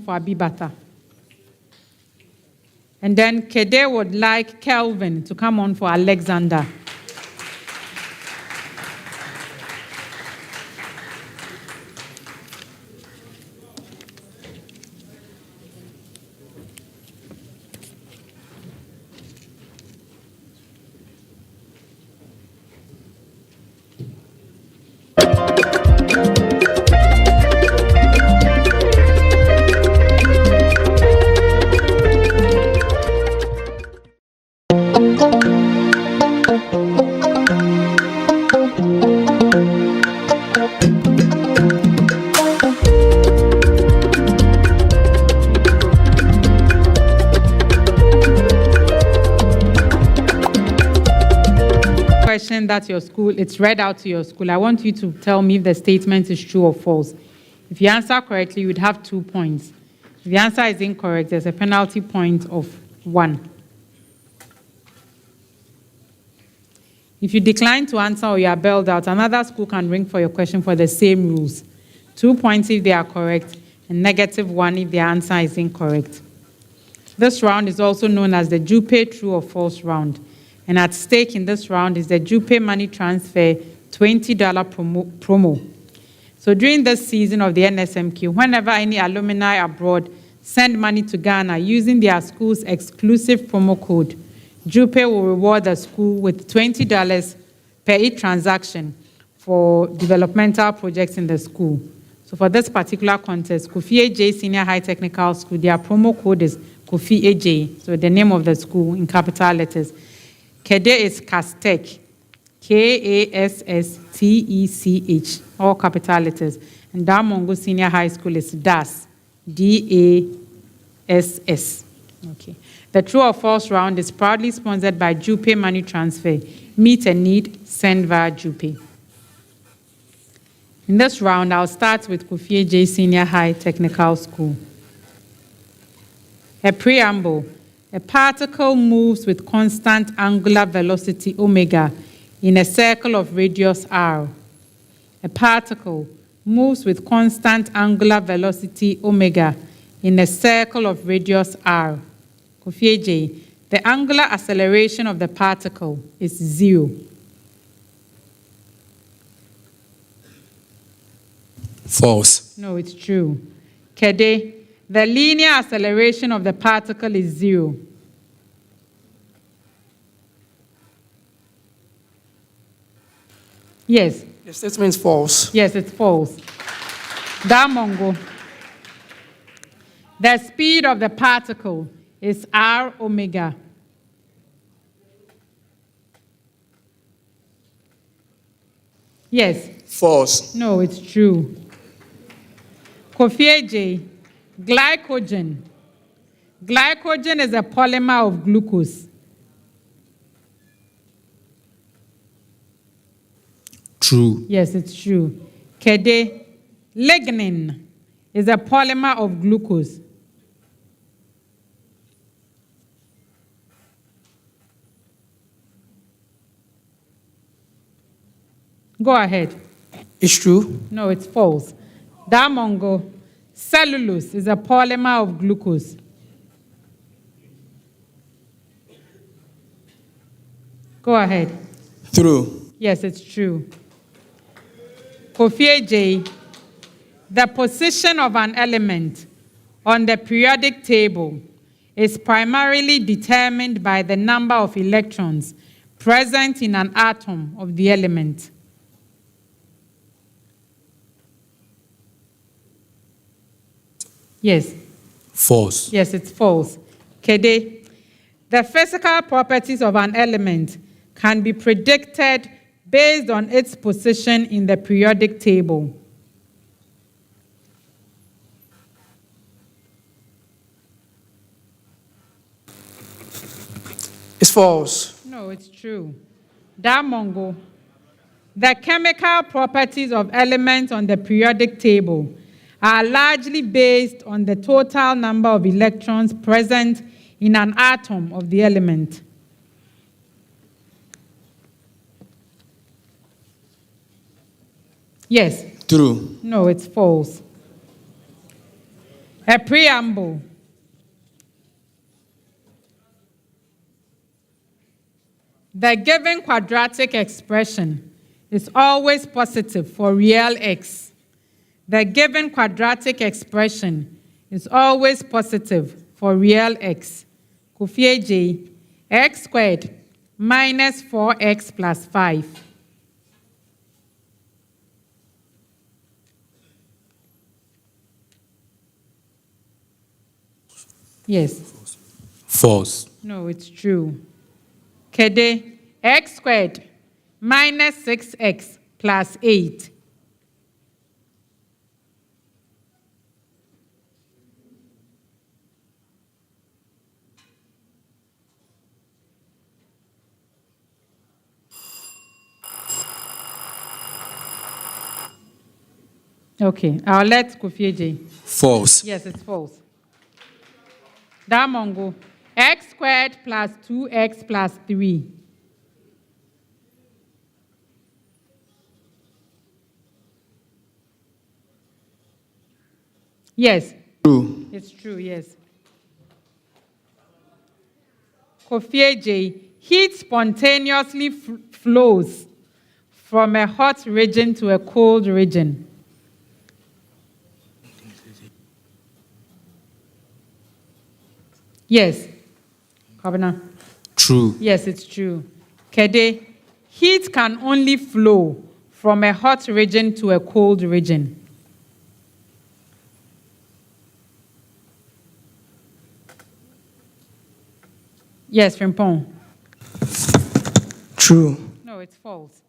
For Abibata. And then Kade would like Kelvin to come on for Alexander. That your school, it's read out to your school. I want you to tell me if the statement is true or false. If you answer correctly, you would have 2 points. If the answer is incorrect, there's a penalty point of 1. If you decline to answer or you are bailed out, another school can ring for your question for the same rules. 2 points if they are correct, and -1 if the answer is incorrect. This round is also known as the Jupe True or False round. And at stake in this round is the Jupe Money Transfer $20 promo. So during this season of the NSMQ, whenever any alumni abroad send money to Ghana using their school's exclusive promo code, Jupe will reward the school with $20 per each transaction for developmental projects in the school. So for this particular contest, Kofi Agyei Senior High Technical School, their promo code is Kofi Agyei, so the name of the school in capital letters. Kade is Kastech, K-A-S-S-T-E-C-H, all capital letters. And Damongo Senior High School is DAS, D-A-S-S. Okay. The True or False round is proudly sponsored by Jupe Money Transfer. Meet a need, send via Jupe. In this round, I'll start with Kofi Agyei Senior High Technical School. A preamble. A particle moves with constant angular velocity omega in a circle of radius r. A particle moves with constant angular velocity omega in a circle of radius r. Kofi Agyei, the angular acceleration of the particle is 0. False. No, it's true. Kade, the linear acceleration of the particle is 0. Yes. The statement is false. Yes, it's false. Damongo, the speed of the particle is r omega. Yes. False. No, it's true. Kofi Agyei, glycogen. Glycogen is a polymer of glucose. True. Yes, it's true. Kade, lignin is a polymer of glucose. Go ahead. It's true. No, it's false. Damongo, cellulose is a polymer of glucose. Go ahead. True. Yes, it's true. Kofi Agyei, the position of an element on the periodic table is primarily determined by the number of electrons present in an atom of the element. Yes. False. Yes, it's false. Kade, the physical properties of an element can be predicted based on its position in the periodic table. It's false. No, it's true. Damongo, the chemical properties of elements on the periodic table are largely based on the total number of electrons present in an atom of the element. Yes. True. No, it's false. A preamble. The given quadratic expression is always positive for real x. The given quadratic expression is always positive for real x. Kofi Agyei, x squared minus 4x plus 5. Yes. False. No, it's true. Kade, x squared minus 6x plus 8. Okay, I'll let Kofi Agyei. False. Yes, it's false. Damongo, x squared plus 2x plus 3. Yes. True. It's true, yes. Kofi Agyei, heat spontaneously flows from a hot region to a cold region. Yes. Kabana. True. Yes, it's true. Kade, heat can only flow from a hot region to a cold region. Yes, Frimpong. True. No, it's false.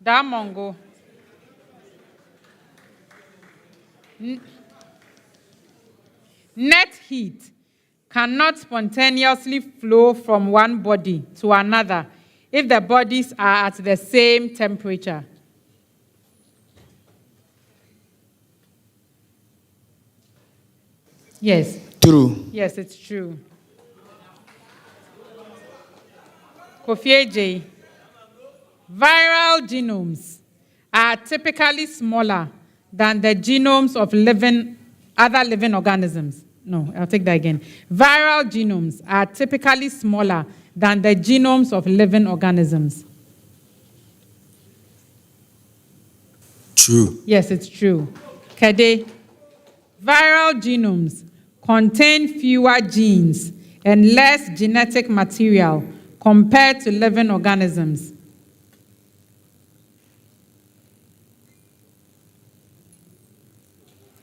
Damongo. Net heat cannot spontaneously flow from one body to another if the bodies are at the same temperature. Yes. True. Yes, it's true. Kofi Agyei, viral genomes are typically smaller than the genomes of other living organisms. No, I'll take that again. Viral genomes are typically smaller than the genomes of living organisms. True. Yes, it's true. Kade, viral genomes contain fewer genes and less genetic material compared to living organisms.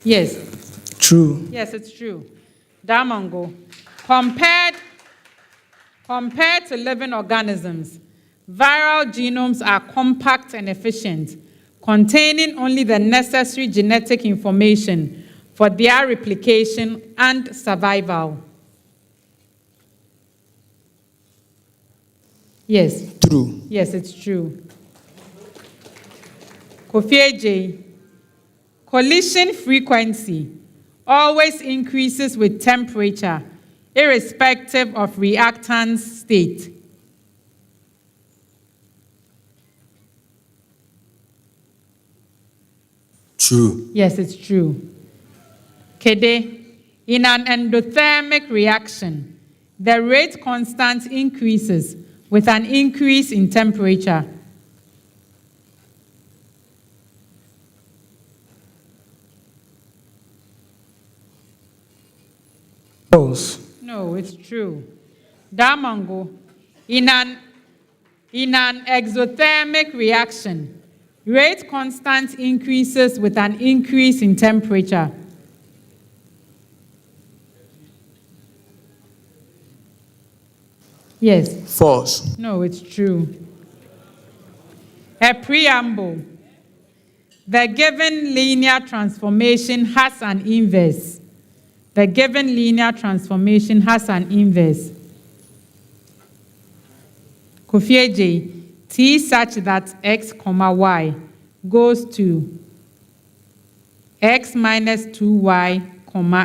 Yes. True. Yes, it's true. Damongo, compared to living organisms, viral genomes are compact and efficient, containing only the necessary genetic information for their replication and survival. Yes. True. Yes, it's true. Kofi Agyei, collision frequency always increases with temperature, irrespective of reactant's state. True. Yes, it's true. Kade, in an endothermic reaction, the rate constant increases with an increase in temperature. False. No, it's true. Damongo, in an exothermic reaction, rate constant increases with an increase in temperature. Yes. False. No, it's true. A preamble. The given linear transformation has an inverse. The given linear transformation has an inverse. Kofi Agyei, T such that x, y goes to x minus 2y,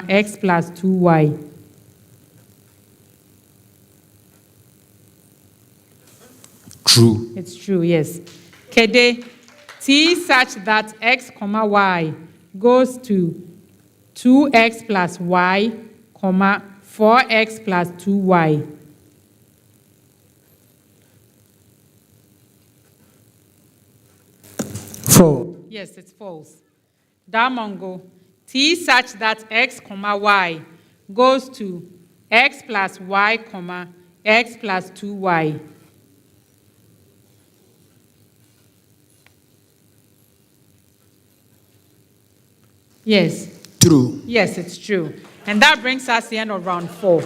x plus 2y. True. It's true, yes. Kade, T such that x, y goes to 2x plus y, 4x plus 2y. False. Yes, it's false. Damongo, T such that x, y goes to x plus y, x plus 2y. Yes. true? Yes, it's true. And that brings us to the end of round 4.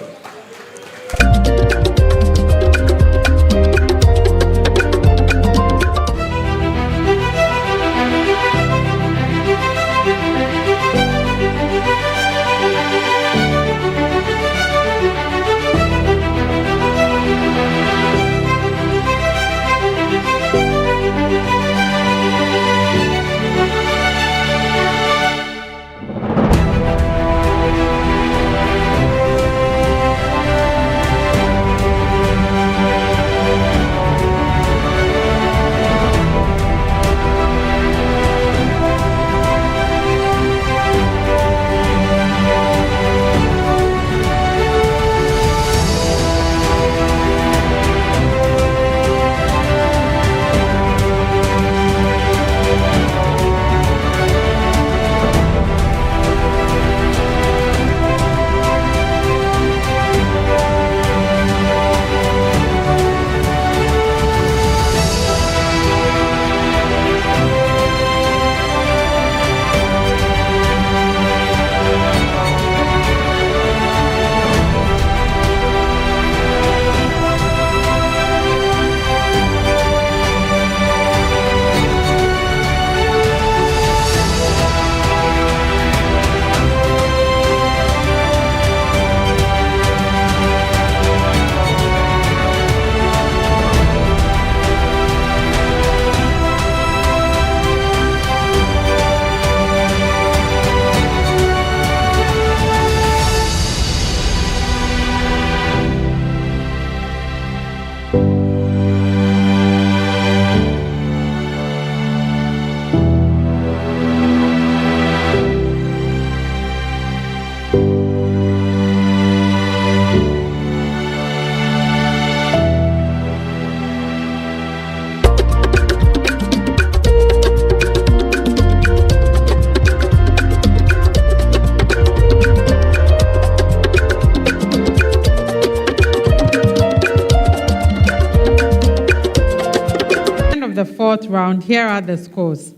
The fourth round, here are the scores.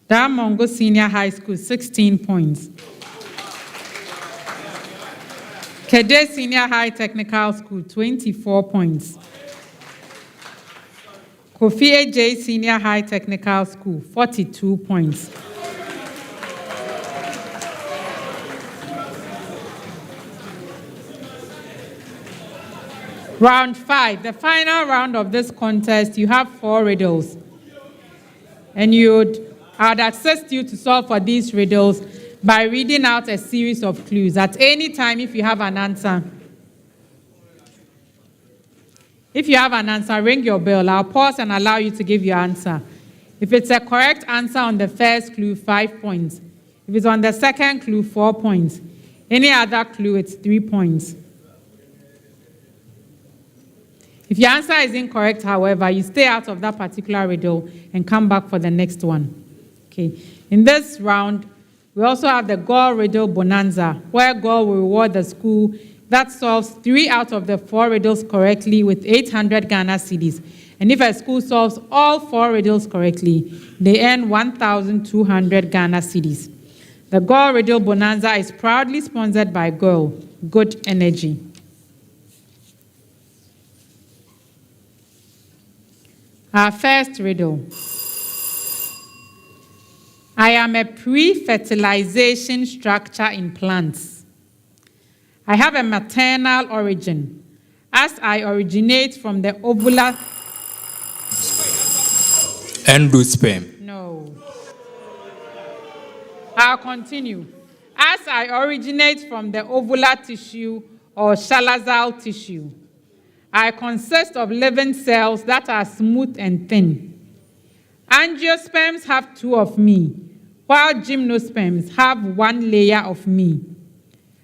Damongo Senior High School, 16 points. Kade Senior High Technical School, 24 points. Kofi Agyei Senior High Technical School, 42 points. Round 5, the final round of this contest, you have 4 riddles. And I'd assist you to solve for these riddles by reading out a series of clues. At any time, if you have an answer, ring your bell. I'll pause and allow you to give your answer. If it's a correct answer on the first clue, 5 points. If it's on the second clue, 4 points. Any other clue, it's 3 points. If your answer is incorrect, however, you stay out of that particular riddle and come back for the next one. Okay. In this round, we also have the Goal Riddle Bonanza, where Goal will reward the school that solves 3 out of the 4 riddles correctly with 800 Ghana cedis. And if a school solves all 4 riddles correctly, they earn 1,200 Ghana cedis. The Goal Riddle Bonanza is proudly sponsored by Goal, Good Energy. Our first riddle. I am a pre-fertilization structure in plants. I have a maternal origin, as I originate from the ovular... Endosperm. No. I'll continue. As I originate from the ovular tissue or chalazial tissue, I consist of living cells that are smooth and thin. Angiosperms have 2 of me, while gymnosperms have 1 layer of me.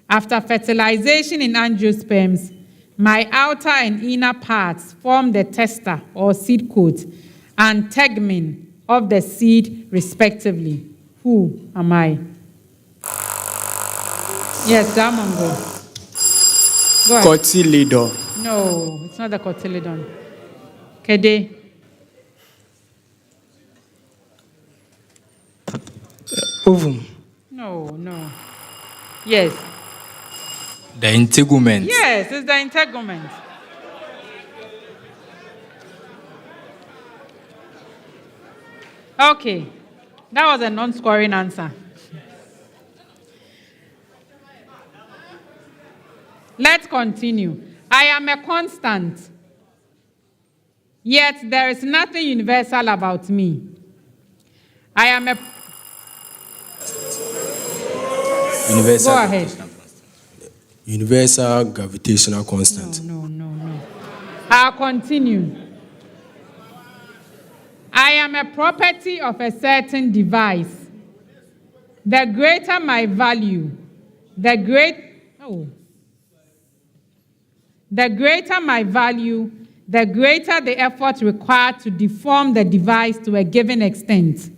After fertilization in angiosperms, my outer and inner parts form the testa or seed coat and tegmen of the seed, respectively. Who am I? Yes, Damongo. Go ahead. Cotyledon. No, it's not the cotyledon. Kade. Ovum. No. Yes. The integument. Yes, it's the integument. Okay. That was a non-scoring answer. Let's continue. I am a constant, yet there is nothing universal about me. I am a... Universal. Go ahead. Universal gravitational constant. No. I'll continue. I am a property of a certain device. The greater my value, the greater my value, the greater the effort required to deform the device to a given extent.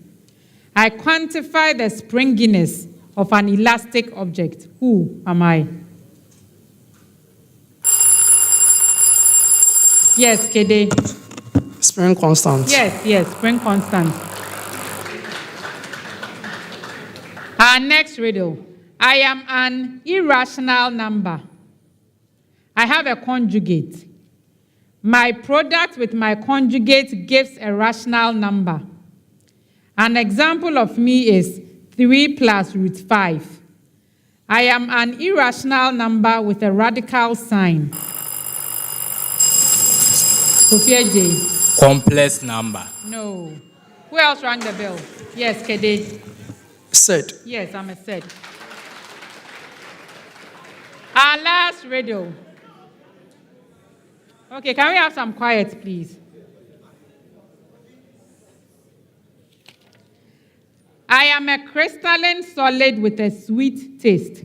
I quantify the springiness of an elastic object. Who am I? Yes, Kade. Spring constant. Yes, spring constant. Our next riddle. I am an irrational number. I have a conjugate. My product with my conjugate gives a rational number. An example of me is 3 plus root 5. I am an irrational number with a radical sign. Kofi Agyei. Complex number. No. Who else rang the bell? Yes, Kade. Set. Yes, I'm a set. Our last riddle. Okay, can we have some quiet, please? I am a crystalline solid with a sweet taste.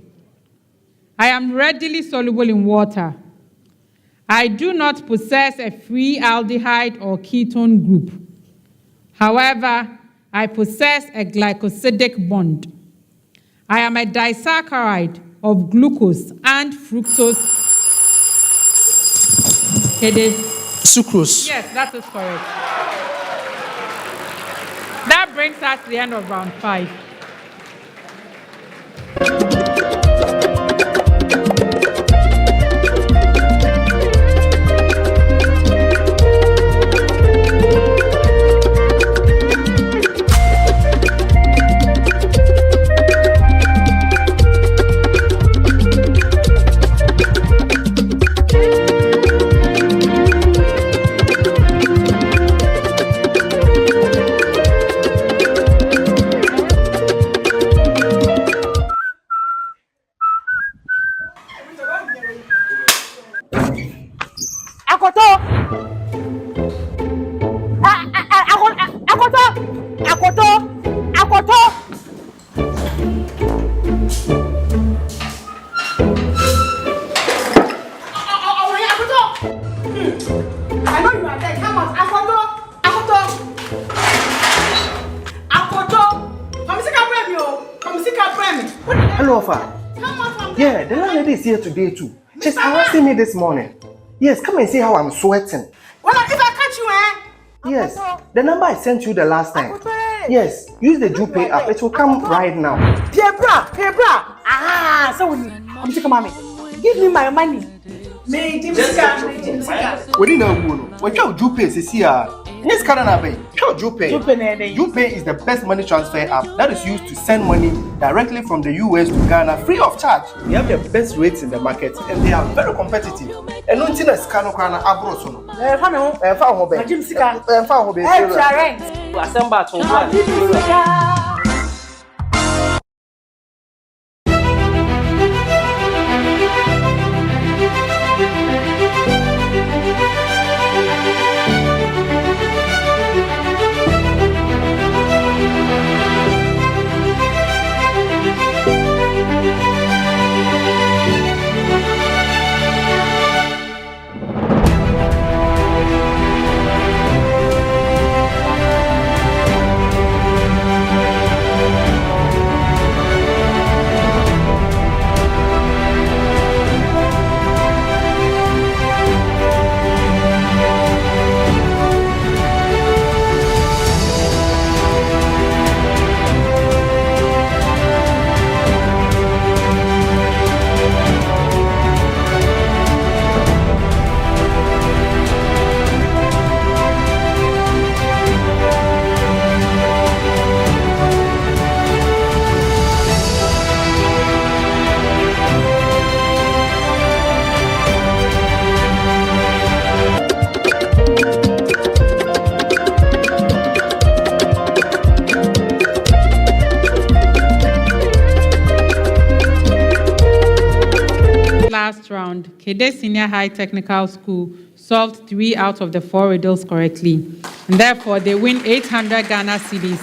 I am readily soluble in water. I do not possess a free aldehyde or ketone group. However, I possess a glycosidic bond. I am a disaccharide of glucose and fructose. Kade. Sucrose. Yes, that is correct. That brings us to the end of round 5. Hello, Alpha. Yeah, the landlady is here today too. She's harassing me this morning. Yes, come and see how I'm sweating. Well, if I catch you, Yes, the number I sent you the last time. Yes, use the Jupe app. It will come right now. Pebra. Ah, so I'm sick of mommy. Give me my money. Me, Jim We didn't know. What your Jupe is here? Yes, Karanabe. Jupe is the best money transfer app that is used to send money directly from the US to Ghana free of charge. They have the best rates in the market and they are very competitive. And no thing is Kano Kana Abrosono. round, Kade Senior High Technical School solved 3 out of the 4 riddles correctly, and therefore they win 800 Ghana cedis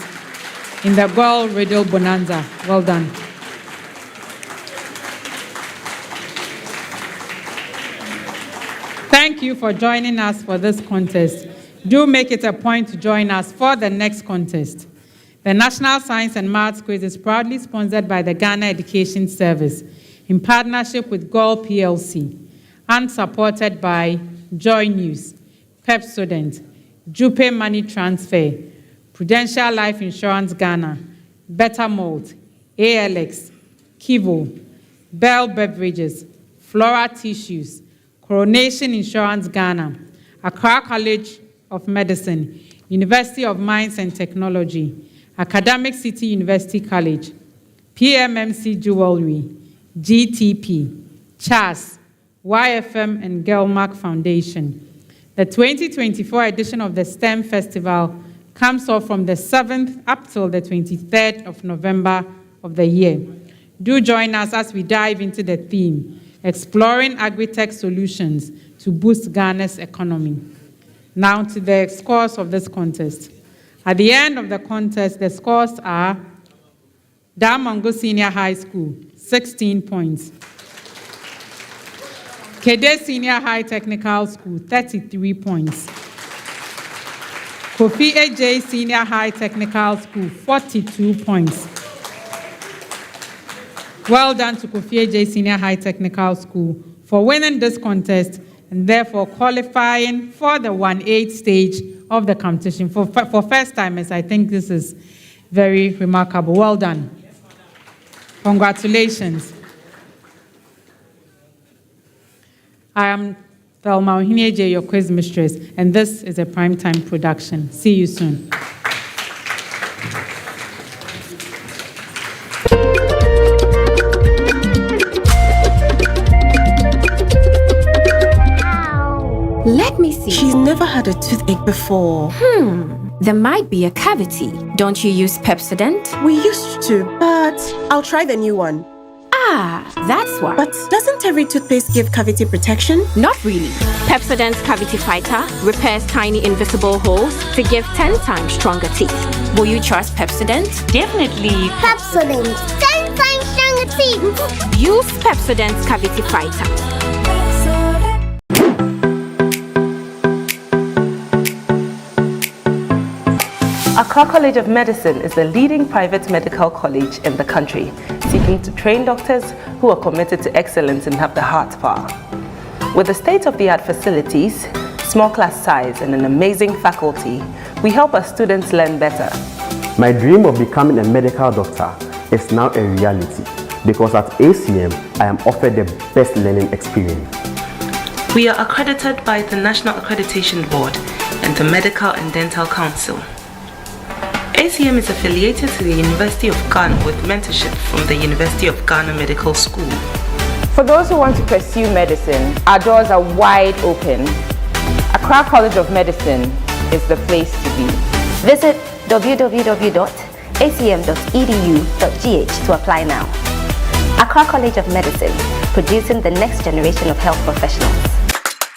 in the Goal Riddle Bonanza. Well done. Thank you for joining us for this contest. Do make it a point to join us for the next contest. The National Science and Maths Quiz is proudly sponsored by the Ghana Education Service in partnership with GOL PLC and supported by Joy News, Pepsodent, Jupe Money Transfer, Prudential Life Insurance Ghana, Better Malt, ALX, Kivo, Bell Beverages, Flora Tissues, Coronation Insurance Ghana, Accra College of Medicine, University of Mines and Technology, Academic City University College, PMMC Jewelry, GTP, CHAS, YFM and Gelmark Foundation. The 2024 edition of the STEM Festival comes off from the 7th up till the 23rd of November of the year. Do join us as we dive into the theme, exploring agri-tech solutions to boost Ghana's economy. Now to the scores of this contest. At the end of the contest, the scores are Damongo Senior High School, 16 points. Kade Senior High Technical School, 33 points. Kofi Agyei Senior High Technical School, 42 points. Well done to Kofi Agyei Senior High Technical School for winning this contest and therefore qualifying for the 1/8 stage of the competition. For first-timers, I think this is very remarkable. Well done. Congratulations. I am Thelma Ohiniaje, your quiz mistress, and this is a primetime production. See you soon. Let me see. She's never had a toothache before. There might be a cavity. Don't you use Pepsodent? We used to, but I'll try the new one. Ah, that's why. But doesn't every toothpaste give cavity protection? Not really. Pepsodent's Cavity Fighter repairs tiny invisible holes to give 10 times stronger teeth. Will you trust Pepsodent? Definitely. Pepsodent. 10 times stronger teeth. Use Pepsodent's Cavity Fighter. Accra College of Medicine is the leading private medical college in the country, seeking to train doctors who are committed to excellence and have the heart power. With the state-of-the-art facilities, small class size, and an amazing faculty, we help our students learn better. My dream of becoming a medical doctor is now a reality because at ACM, I am offered the best learning experience. We are accredited by the National Accreditation Board and the Medical and Dental Council. ACM is affiliated to the University of Ghana with mentorship from the University of Ghana Medical School. For those who want to pursue medicine, our doors are wide open. Accra College of Medicine is the place to be. Visit www.acm.edu.gh to apply now. Accra College of Medicine, producing the next generation of health professionals.